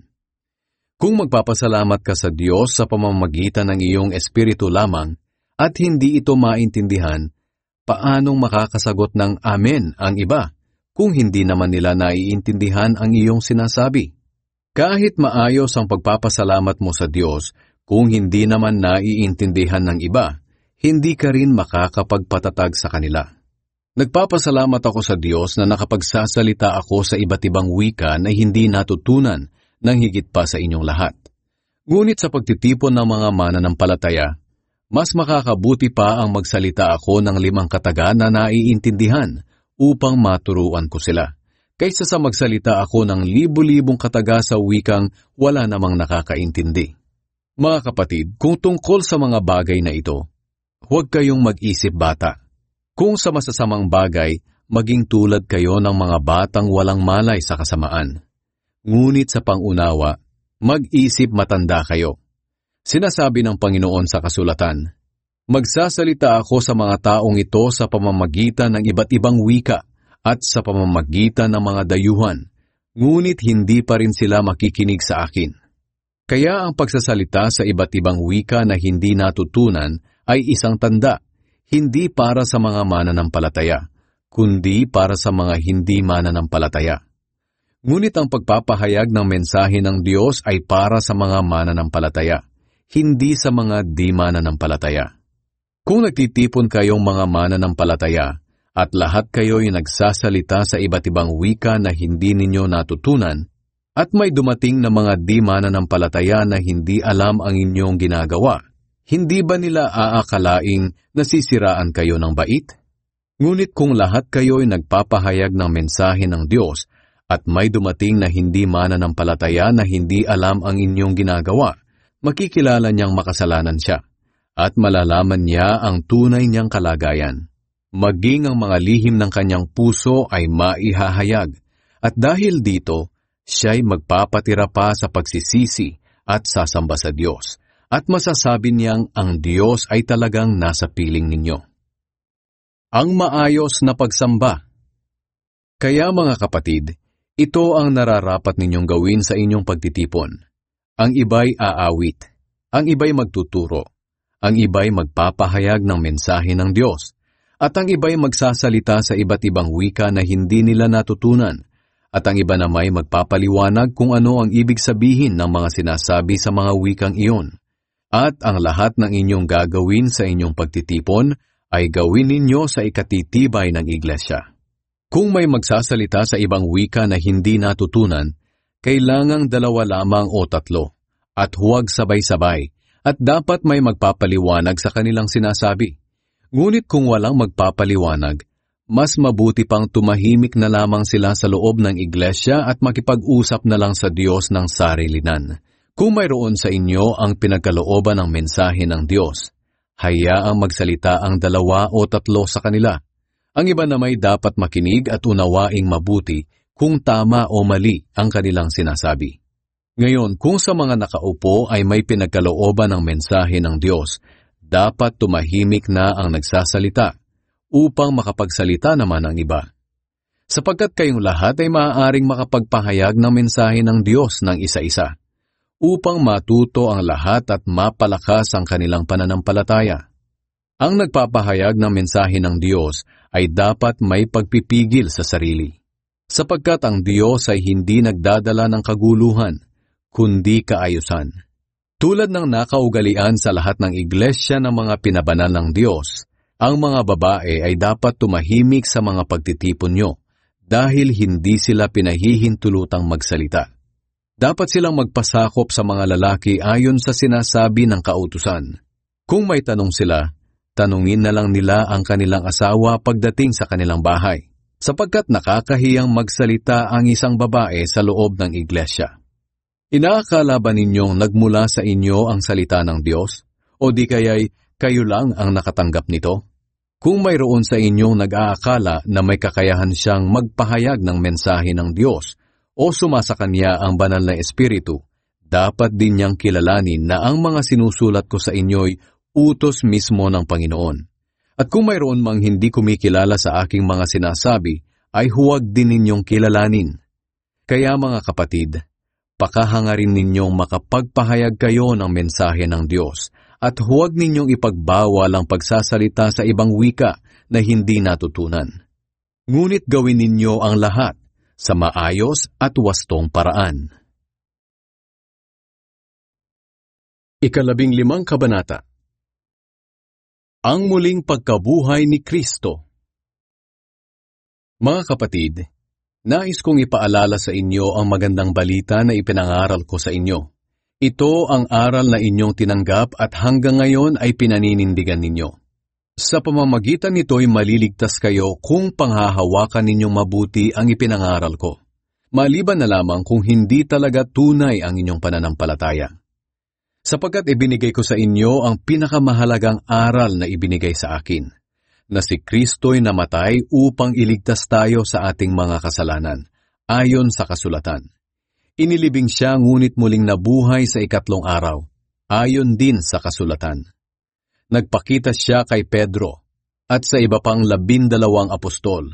Kung magpapasalamat ka sa Diyos sa pamamagitan ng iyong espiritu lamang at hindi ito maintindihan, paanong makakasagot ng Amen ang iba kung hindi naman nila naiintindihan ang iyong sinasabi? Kahit maayos ang pagpapasalamat mo sa Diyos, kung hindi naman naiintindihan ng iba, hindi ka rin makakapagpatatag sa kanila. Nagpapasalamat ako sa Diyos na nakapagsasalita ako sa iba't ibang wika na hindi natutunan ng higit pa sa inyong lahat. Ngunit sa pagtitipon ng mga mananampalataya, mas makakabuti pa ang magsalita ako ng 5 kataga na naiintindihan upang maturuan ko sila, kaysa sa magsalita ako ng libu-libong kataga sa wikang wala namang nakakaintindi. Mga kapatid, kung tungkol sa mga bagay na ito, huwag kayong mag-isip bata. Kung sa masasamang bagay, maging tulad kayo ng mga batang walang malay sa kasamaan. Ngunit sa pangunawa, mag-isip matanda kayo. Sinasabi ng Panginoon sa kasulatan, "Magsasalita ako sa mga taong ito sa pamamagitan ng iba't ibang wika at sa pamamagitan ng mga dayuhan, ngunit hindi pa rin sila makikinig sa akin." Kaya ang pagsasalita sa iba't ibang wika na hindi natutunan ay isang tanda, hindi para sa mga mananampalataya, kundi para sa mga hindi mananampalataya. Ngunit ang pagpapahayag ng mensahe ng Diyos ay para sa mga mananampalataya, hindi sa mga di mananampalataya. Kung nagtitipon kayong mga mananampalataya at lahat kayo'y nagsasalita sa iba't ibang wika na hindi ninyo natutunan, at may dumating na mga di mananampalataya na hindi alam ang inyong ginagawa, hindi ba nila aakalaing nasisiraan kayo ng bait? Ngunit kung lahat kayo'y nagpapahayag ng mensahe ng Diyos at may dumating na hindi mananampalataya na hindi alam ang inyong ginagawa, makikilala niyang makasalanan siya at malalaman niya ang tunay niyang kalagayan. Maging ang mga lihim ng kanyang puso ay maihahayag at dahil dito, siya'y magpapatira pa sa pagsisisi at sasamba sa Diyos at masasabi niyang ang Diyos ay talagang nasa piling ninyo. Ang maayos na pagsamba. Kaya mga kapatid, ito ang nararapat ninyong gawin sa inyong pagtitipon. Ang iba'y aawit, ang iba'y magtuturo, ang iba'y magpapahayag ng mensahe ng Diyos, at ang iba'y magsasalita sa iba't ibang wika na hindi nila natutunan, at ang iba na may magpapaliwanag kung ano ang ibig sabihin ng mga sinasabi sa mga wikang iyon. At ang lahat ng inyong gagawin sa inyong pagtitipon ay gawin ninyo sa ikatitibay ng iglesia. Kung may magsasalita sa ibang wika na hindi natutunan, kailangang 2 lamang o 3, at huwag sabay-sabay, at dapat may magpapaliwanag sa kanilang sinasabi. Ngunit kung walang magpapaliwanag, mas mabuti pang tumahimik na lamang sila sa loob ng iglesia at makipag-usap na lang sa Diyos ng sarilinan. Kung mayroon sa inyo ang pinagkalooban ng mensahe ng Diyos, hayaang magsalita ang 2 o 3 sa kanila. Ang iba na may dapat makinig at unawaing mabuti kung tama o mali ang kanilang sinasabi. Ngayon, kung sa mga nakaupo ay may pinagkalooban ng mensahe ng Diyos, dapat tumahimik na ang nagsasalita upang makapagsalita naman ang iba. Sapagkat kayong lahat ay maaaring makapagpahayag ng mensahe ng Diyos ng isa-isa, upang matuto ang lahat at mapalakas ang kanilang pananampalataya. Ang nagpapahayag ng mensahe ng Diyos ay dapat may pagpipigil sa sarili, sapagkat ang Diyos ay hindi nagdadala ng kaguluhan, kundi kaayusan. Tulad ng nakaugalian sa lahat ng iglesia ng mga pinabanal ng Diyos, ang mga babae ay dapat tumahimik sa mga pagtitipon nyo dahil hindi sila pinahihintulutang magsalita. Dapat silang magpasakop sa mga lalaki ayon sa sinasabi ng kautusan. Kung may tanong sila, tanungin na lang nila ang kanilang asawa pagdating sa kanilang bahay. sapagkat nakakahiyang magsalita ang isang babae sa loob ng iglesia. Inaakala ba ninyong nagmula sa inyo ang salita ng Diyos? O di kaya'y kayo lang ang nakatanggap nito? Kung mayroon sa inyong nag-aakala na may kakayahan siyang magpahayag ng mensahe ng Diyos o sumasa kanya ang banal na espiritu, dapat din niyang kilalanin na ang mga sinusulat ko sa inyo'y utos mismo ng Panginoon. At kung mayroon mang hindi kumikilala sa aking mga sinasabi, ay huwag din ninyong kilalanin. Kaya mga kapatid, pakahangarin ninyong makapagpahayag kayo ng mensahe ng Diyos at huwag ninyong ipagbawal ang pagsasalita sa ibang wika na hindi natutunan. Ngunit gawin ninyo ang lahat sa maayos at wastong paraan. 15 Kabanata. Ang muling pagkabuhay ni Kristo. Mga kapatid, nais kong ipaalala sa inyo ang magandang balita na ipinangaral ko sa inyo. Ito ang aral na inyong tinanggap at hanggang ngayon ay pinaninindigan ninyo. Sa pamamagitan nito'y maliligtas kayo kung panghahawakan ninyong mabuti ang ipinangaral ko. Maliban na lamang kung hindi talaga tunay ang inyong pananampalataya. Sapagkat ibinigay ko sa inyo ang pinakamahalagang aral na ibinigay sa akin, na si Kristo'y namatay upang iligtas tayo sa ating mga kasalanan, ayon sa kasulatan. Inilibing siya ngunit muling nabuhay sa 3 araw, ayon din sa kasulatan. Nagpakita siya kay Pedro at sa iba pang 12 apostol.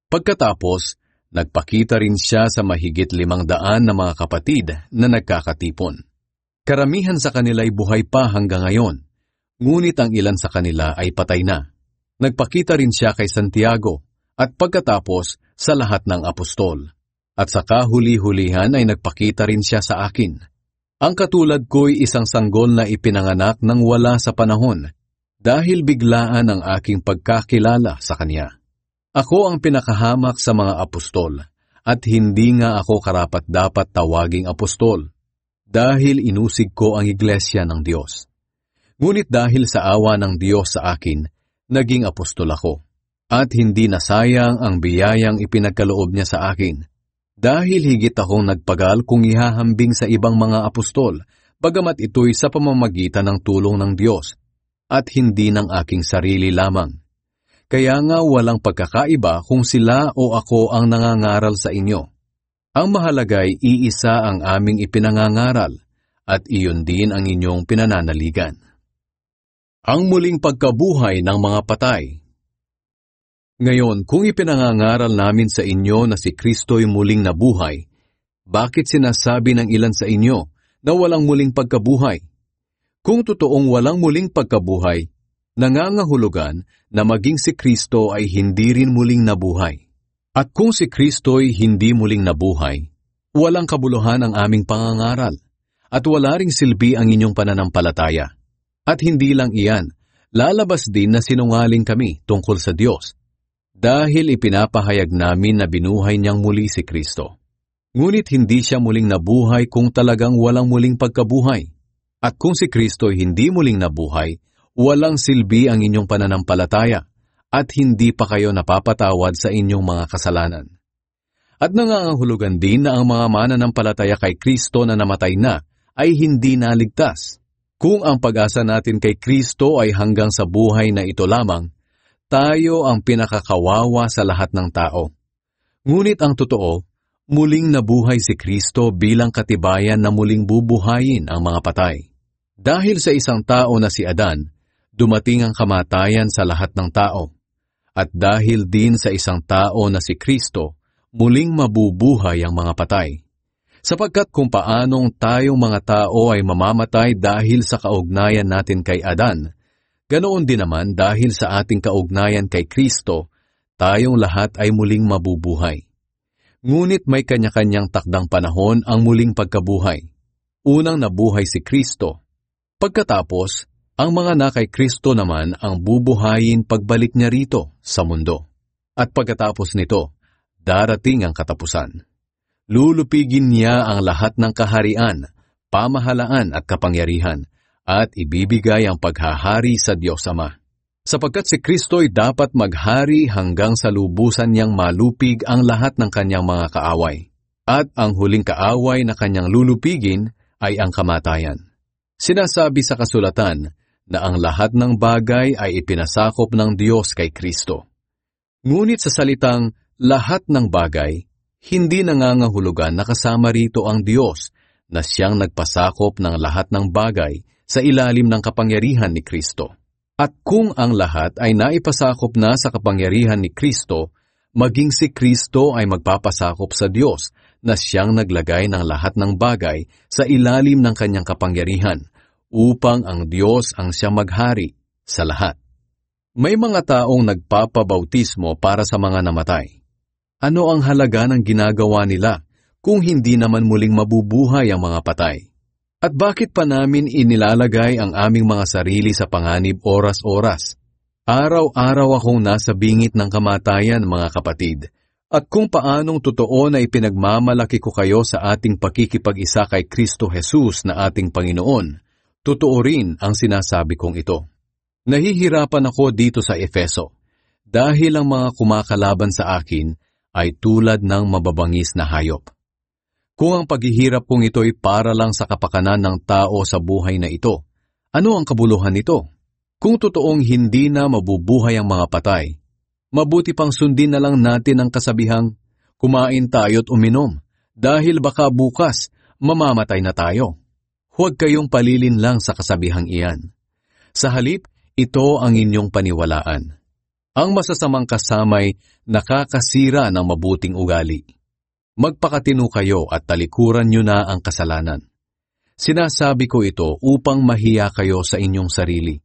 Pagkatapos, nagpakita rin siya sa mahigit 500 na mga kapatid na nagkakatipon. Karamihan sa kanila'y buhay pa hanggang ngayon, ngunit ang ilan sa kanila ay patay na. Nagpakita rin siya kay Santiago at pagkatapos sa lahat ng apostol. At sa kahuli-hulihan ay nagpakita rin siya sa akin. Ang katulad ko'y isang sanggol na ipinanganak nang wala sa panahon dahil biglaan ang aking pagkakilala sa kanya. Ako ang pinakahamak sa mga apostol at hindi nga ako karapat-dapat tawaging apostol. Dahil inusig ko ang iglesia ng Diyos. Ngunit dahil sa awa ng Diyos sa akin, naging apostol ako, at hindi nasayang ang biyayang ipinagkaloob niya sa akin, dahil higit akong nagpagal kung ihahambing sa ibang mga apostol, bagamat ito'y sa pamamagitan ng tulong ng Diyos, at hindi ng aking sarili lamang. Kaya nga walang pagkakaiba kung sila o ako ang nangangaral sa inyo. Ang mahalaga'y iisa ang aming ipinangangaral at iyon din ang inyong pinananaligan. Ang muling pagkabuhay ng mga patay. Ngayon, kung ipinangangaral namin sa inyo na si Kristo'y muling nabuhay, bakit sinasabi ng ilan sa inyo na walang muling pagkabuhay? Kung totoong walang muling pagkabuhay, nangangahulugan na maging si Kristo ay hindi rin muling nabuhay. At kung si Kristo'y hindi muling nabuhay, walang kabuluhan ang aming pangangaral, at wala ring silbi ang inyong pananampalataya. At hindi lang iyan, lalabas din na sinungaling kami tungkol sa Diyos, dahil ipinapahayag namin na binuhay niyang muli si Kristo. Ngunit hindi siya muling nabuhay kung talagang walang muling pagkabuhay. At kung si Kristo'y hindi muling nabuhay, walang silbi ang inyong pananampalataya, at hindi pa kayo napapatawad sa inyong mga kasalanan. At nangangahulugan din na ang mga mananampalataya kay Kristo na namatay na ay hindi naligtas. Kung ang pag-asa natin kay Kristo ay hanggang sa buhay na ito lamang, tayo ang pinakakawawa sa lahat ng tao. Ngunit ang totoo, muling nabuhay si Kristo bilang katibayan na muling bubuhayin ang mga patay. Dahil sa isang tao na si Adan, dumating ang kamatayan sa lahat ng tao. At dahil din sa isang tao na si Kristo, muling mabubuhay ang mga patay. Sapagkat kung paanong tayong mga tao ay mamamatay dahil sa kaugnayan natin kay Adan, ganoon din naman dahil sa ating kaugnayan kay Kristo, tayong lahat ay muling mabubuhay. Ngunit may kanya-kanyang takdang panahon ang muling pagkabuhay. Unang nabuhay si Kristo. Pagkatapos, ang mga na kay Kristo naman ang bubuhayin pagbalik niya rito sa mundo. At pagkatapos nito, darating ang katapusan. Lulupigin niya ang lahat ng kaharian, pamahalaan at kapangyarihan, at ibibigay ang paghahari sa Diyos Ama. Sapagkat si Kristo'y dapat maghari hanggang sa lubusan niyang malupig ang lahat ng kanyang mga kaaway. At ang huling kaaway na kanyang lulupigin ay ang kamatayan. Sinasabi sa kasulatan na ang lahat ng bagay ay ipinasakop ng Diyos kay Kristo. Ngunit sa salitang lahat ng bagay, hindi nangangahulugan na kasama rito ang Diyos na siyang nagpasakop ng lahat ng bagay sa ilalim ng kapangyarihan ni Kristo. At kung ang lahat ay naipasakop na sa kapangyarihan ni Kristo, maging si Kristo ay magpapasakop sa Diyos na siyang naglagay ng lahat ng bagay sa ilalim ng kanyang kapangyarihan upang ang Diyos ang siyang maghari sa lahat. May mga taong nagpapabautismo para sa mga namatay. Ano ang halaga ng ginagawa nila kung hindi naman muling mabubuhay ang mga patay? At bakit pa namin inilalagay ang aming mga sarili sa panganib oras-oras? Araw-araw akong nasa bingit ng kamatayan, mga kapatid. At kung paanong totoo na ipinagmamalaki ko kayo sa ating pakikipag-isa kay Kristo Jesus na ating Panginoon, totoo rin ang sinasabi kong ito. Nahihirapan ako dito sa Efeso dahil ang mga kumakalaban sa akin ay tulad ng mababangis na hayop. Kung ang paghihirap kong ito'y para lang sa kapakanan ng tao sa buhay na ito, ano ang kabuluhan nito? Kung totoong hindi na mabubuhay ang mga patay, mabuti pang sundin na lang natin ang kasabihang, kumain tayo't uminom, dahil baka bukas mamamatay na tayo. Huwag kayong palilin lang sa kasabihang iyan. Sa halip, ito ang inyong paniwalaan. Ang masasamang kasamay nakakasira ng mabuting ugali. Magpakatino kayo at talikuran nyo na ang kasalanan. Sinasabi ko ito upang mahiya kayo sa inyong sarili,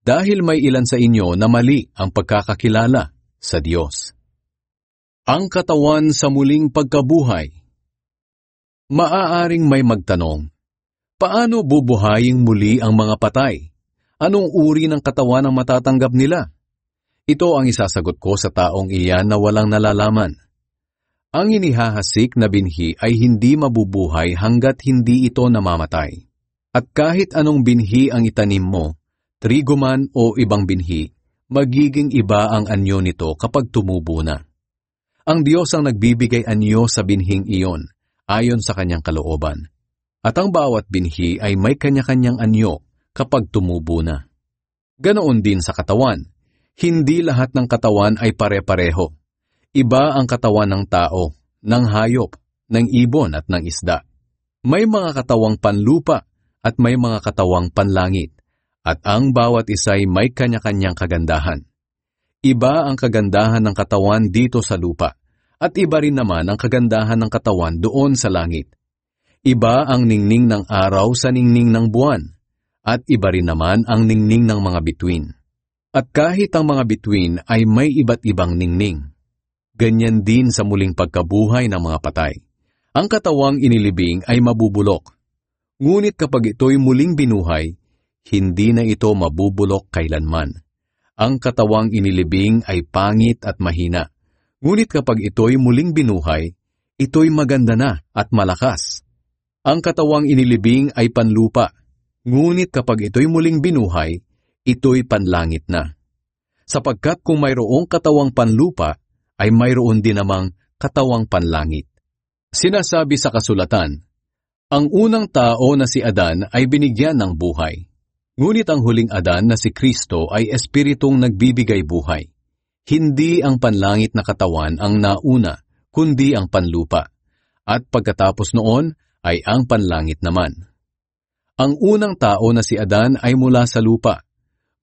dahil may ilan sa inyo na mali ang pagkakakilala sa Diyos. Ang katawan sa muling pagkabuhay. Maaaring may magtanong, paano bubuhayin muli ang mga patay? Anong uri ng katawan ang matatanggap nila? Ito ang isasagot ko sa taong iyan na walang nalalaman. Ang inihahasik na binhi ay hindi mabubuhay hanggat hindi ito namamatay. At kahit anong binhi ang itanim mo, trigo man o ibang binhi, magiging iba ang anyo nito kapag tumubo na. Ang Diyos ang nagbibigay anyo sa binhing iyon, ayon sa kanyang kalooban. At ang bawat binhi ay may kanya-kanyang anyo kapag tumubo na. Ganoon din sa katawan. Hindi lahat ng katawan ay pare-pareho. Iba ang katawan ng tao, ng hayop, ng ibon at ng isda. May mga katawang panlupa at may mga katawang panlangit, at ang bawat isa'y may kanya-kanyang kagandahan. Iba ang kagandahan ng katawan dito sa lupa, at iba rin naman ang kagandahan ng katawan doon sa langit. Iba ang ningning ng araw sa ningning ng buwan, at iba rin naman ang ningning ng mga bituin. At kahit ang mga bituin ay may iba't ibang ningning. Ganyan din sa muling pagkabuhay ng mga patay. Ang katawang inilibing ay mabubulok. Ngunit kapag ito'y muling binuhay, hindi na ito mabubulok kailanman. Ang katawang inilibing ay pangit at mahina. Ngunit kapag ito'y muling binuhay, ito'y maganda na at malakas. Ang katawang inilibing ay panlupa. Ngunit kapag ito'y muling binuhay, ito'y panlangit na. Sapagkat kung mayroong katawang panlupa, ay mayroon din namang katawang panlangit. Sinasabi sa kasulatan, ang unang tao na si Adan ay binigyan ng buhay. Ngunit ang huling Adan na si Kristo ay espiritong nagbibigay buhay. Hindi ang panlangit na katawan ang nauna, kundi ang panlupa. At pagkatapos noon ay ang panlangit naman. Ang unang tao na si Adan ay mula sa lupa,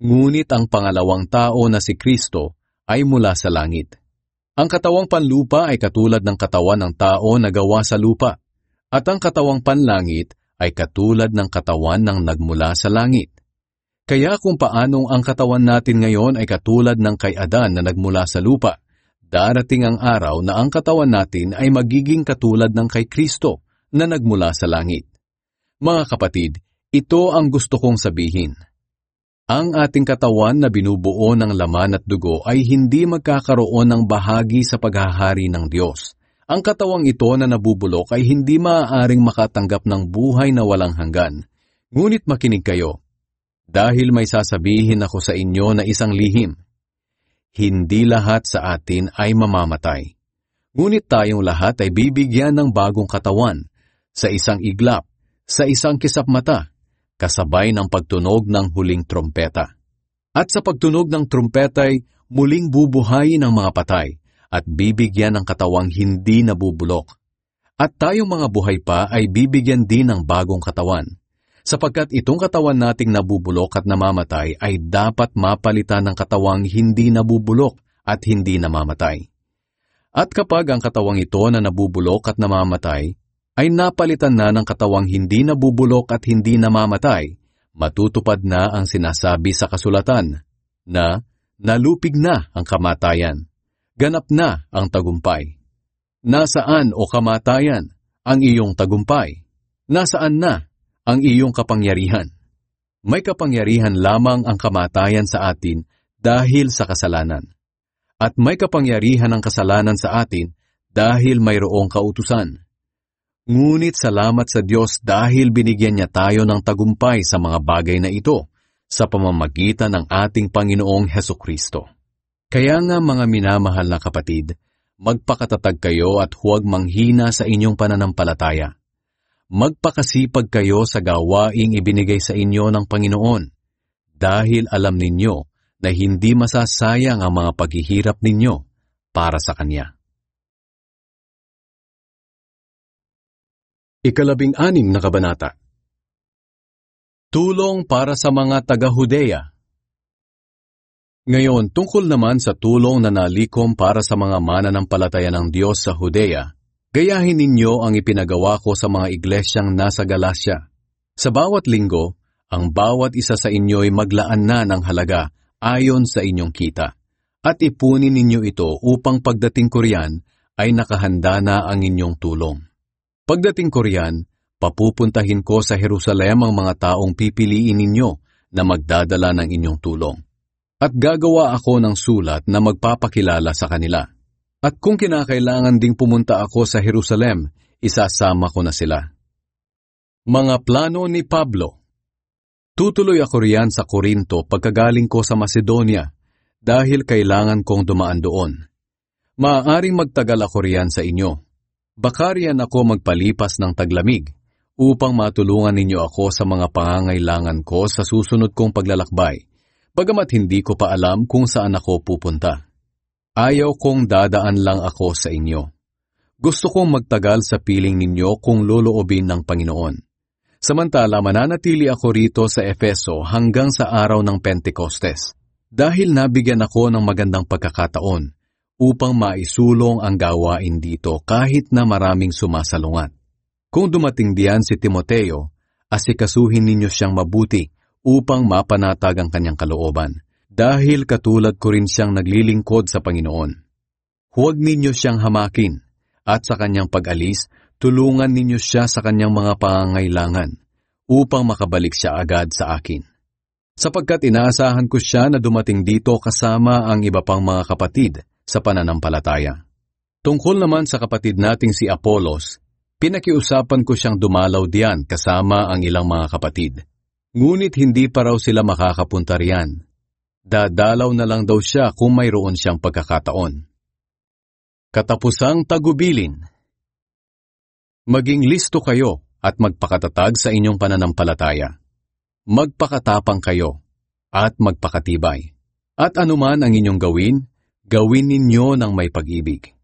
ngunit ang pangalawang tao na si Kristo ay mula sa langit. Ang katawang panlupa ay katulad ng katawan ng tao na gawa sa lupa, at ang katawang panlangit ay katulad ng katawan ng nagmula sa langit. Kaya kung paanong ang katawan natin ngayon ay katulad ng kay Adan na nagmula sa lupa, darating ang araw na ang katawan natin ay magiging katulad ng kay Kristo na nagmula sa langit. Mga kapatid, ito ang gusto kong sabihin. Ang ating katawan na binubuo ng laman at dugo ay hindi magkakaroon ng bahagi sa paghahari ng Diyos. Ang katawang ito na nabubulok ay hindi maaaring makatanggap ng buhay na walang hanggan. Ngunit makinig kayo. dahil may sasabihin ako sa inyo na isang lihim. Hindi lahat sa atin ay mamamatay. Ngunit tayong lahat ay bibigyan ng bagong katawan, sa isang iglap, sa isang kisap mata, kasabay ng pagtunog ng huling trompeta. At sa pagtunog ng trompeta ay muling bubuhayin ang mga patay, at bibigyan ng katawang hindi nabubulok. At tayong mga buhay pa ay bibigyan din ng bagong katawan, sapagkat itong katawan nating nabubulok at namamatay ay dapat mapalitan ng katawang hindi nabubulok at hindi namamatay. At kapag ang katawang ito na nabubulok at namamatay ay napalitan na ng katawang hindi nabubulok at hindi namamatay, matutupad na ang sinasabi sa kasulatan na nalupig na ang kamatayan, ganap na ang tagumpay. Nasaan o kamatayan ang iyong tagumpay? Nasaan na ang iyong kapangyarihan? May kapangyarihan lamang ang kamatayan sa atin dahil sa kasalanan. At may kapangyarihan ang kasalanan sa atin dahil mayroong kautusan. Ngunit salamat sa Diyos dahil binigyan niya tayo ng tagumpay sa mga bagay na ito sa pamamagitan ng ating Panginoong Hesukristo. Kaya nga mga minamahal na kapatid, magpakatatag kayo at huwag manghina sa inyong pananampalataya. Magpakasipag kayo sa gawaing ibinigay sa inyo ng Panginoon, dahil alam ninyo na hindi masasayang ang mga paghihirap ninyo para sa Kanya. 16 na kabanata. Tulong para sa mga taga-Hudeya. Ngayon, tungkol naman sa tulong na nalikom para sa mga mananampalataya ng Diyos sa Hudeya, gayahin ninyo ang ipinagawa ko sa mga iglesyang nasa Galacia. Sa bawat linggo, ang bawat isa sa inyo ay maglaan na ng halaga ayon sa inyong kita, at ipunin ninyo ito upang pagdating ko riyan ay nakahanda na ang inyong tulong. Pagdating ko riyan, papupuntahin ko sa Jerusalem ang mga taong pipiliin ninyo na magdadala ng inyong tulong. At gagawa ako ng sulat na magpapakilala sa kanila. At kung kinakailangan ding pumunta ako sa Jerusalem, isasama ko na sila. Mga plano ni Pablo. Tutuloy ako riyan sa Korinto pagkagaling ko sa Macedonia, dahil kailangan kong dumaan doon. Maaaring magtagal ako riyan sa inyo. Baka riyan ako magpalipas ng taglamig, upang matulungan ninyo ako sa mga pangangailangan ko sa susunod kong paglalakbay, bagamat hindi ko pa alam kung saan ako pupunta. Ayaw kong dadaan lang ako sa inyo. Gusto kong magtagal sa piling ninyo kung loloobin ng Panginoon. Samantala, mananatili ako rito sa Efeso hanggang sa araw ng Pentecostes, dahil nabigyan ako ng magandang pagkakataon upang maisulong ang gawain dito kahit na maraming sumasalungat. Kung dumating diyan si Timoteo, asikasuhin ninyo siyang mabuti upang mapanatag ang kanyang kalooban, dahil katulad ko rin siyang naglilingkod sa Panginoon. Huwag ninyo siyang hamakin, at sa kanyang pag-alis, tulungan ninyo siya sa kanyang mga pangangailangan, upang makabalik siya agad sa akin. Sapagkat inaasahan ko siya na dumating dito kasama ang iba pang mga kapatid sa pananampalataya. Tungkol naman sa kapatid nating si Apolos, pinakiusapan ko siyang dumalaw diyan kasama ang ilang mga kapatid. Ngunit hindi pa raw sila makakapunta riyan. Dadalaw na lang daw siya kung mayroon siyang pagkakataon. Katapusang tagubilin. Maging listo kayo at magpakatatag sa inyong pananampalataya. Magpakatapang kayo at magpakatibay. At anuman ang inyong gawin, gawin ninyo ng may pag-ibig.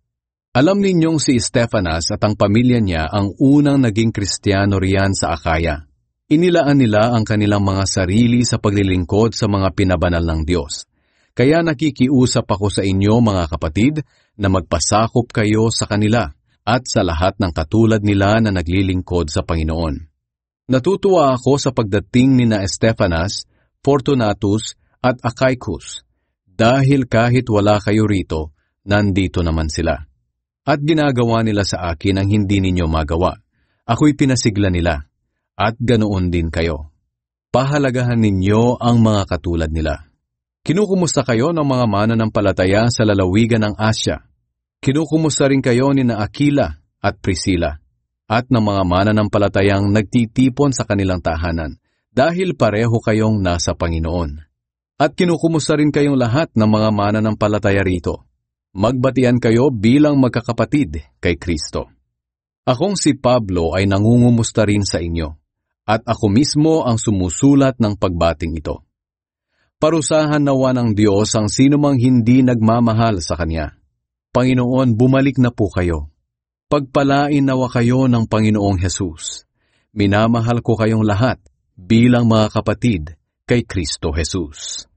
Alam ninyong si Stefanas at ang pamilya niya ang unang naging Kristiyano riyan sa Akaya. Inilaan nila ang kanilang mga sarili sa paglilingkod sa mga pinabanal ng Diyos. Kaya nakikiusap ako sa inyo mga kapatid na magpasakop kayo sa kanila at sa lahat ng katulad nila na naglilingkod sa Panginoon. Natutuwa ako sa pagdating ni na Stefanas, Fortunatus at Achaicus, dahil kahit wala kayo rito, nandito naman sila. At ginagawa nila sa akin ang hindi ninyo magawa. Ako'y pinasigla nila. At ganoon din kayo. Pahalagahan ninyo ang mga katulad nila. Kinukumusta kayo ng mga mananampalataya sa lalawigan ng Asya. Kinukumusta rin kayo ni na Aquila at Priscilla, at ng mga mananampalatayang nagtitipon sa kanilang tahanan, dahil pareho kayong nasa Panginoon. At kinukumusta rin kayong lahat ng mga mananampalataya rito. Magbatian kayo bilang magkakapatid kay Kristo. Akong si Pablo ay nangungumusta rin sa inyo, at ako mismo ang sumusulat ng pagbating ito. Parusahan nawa ng Diyos ang sinumang hindi nagmamahal sa Kanya. Panginoon, bumalik na po kayo. Pagpalain nawa kayo ng Panginoong Hesus. Minamahal ko kayong lahat bilang mga kapatid kay Kristo Hesus.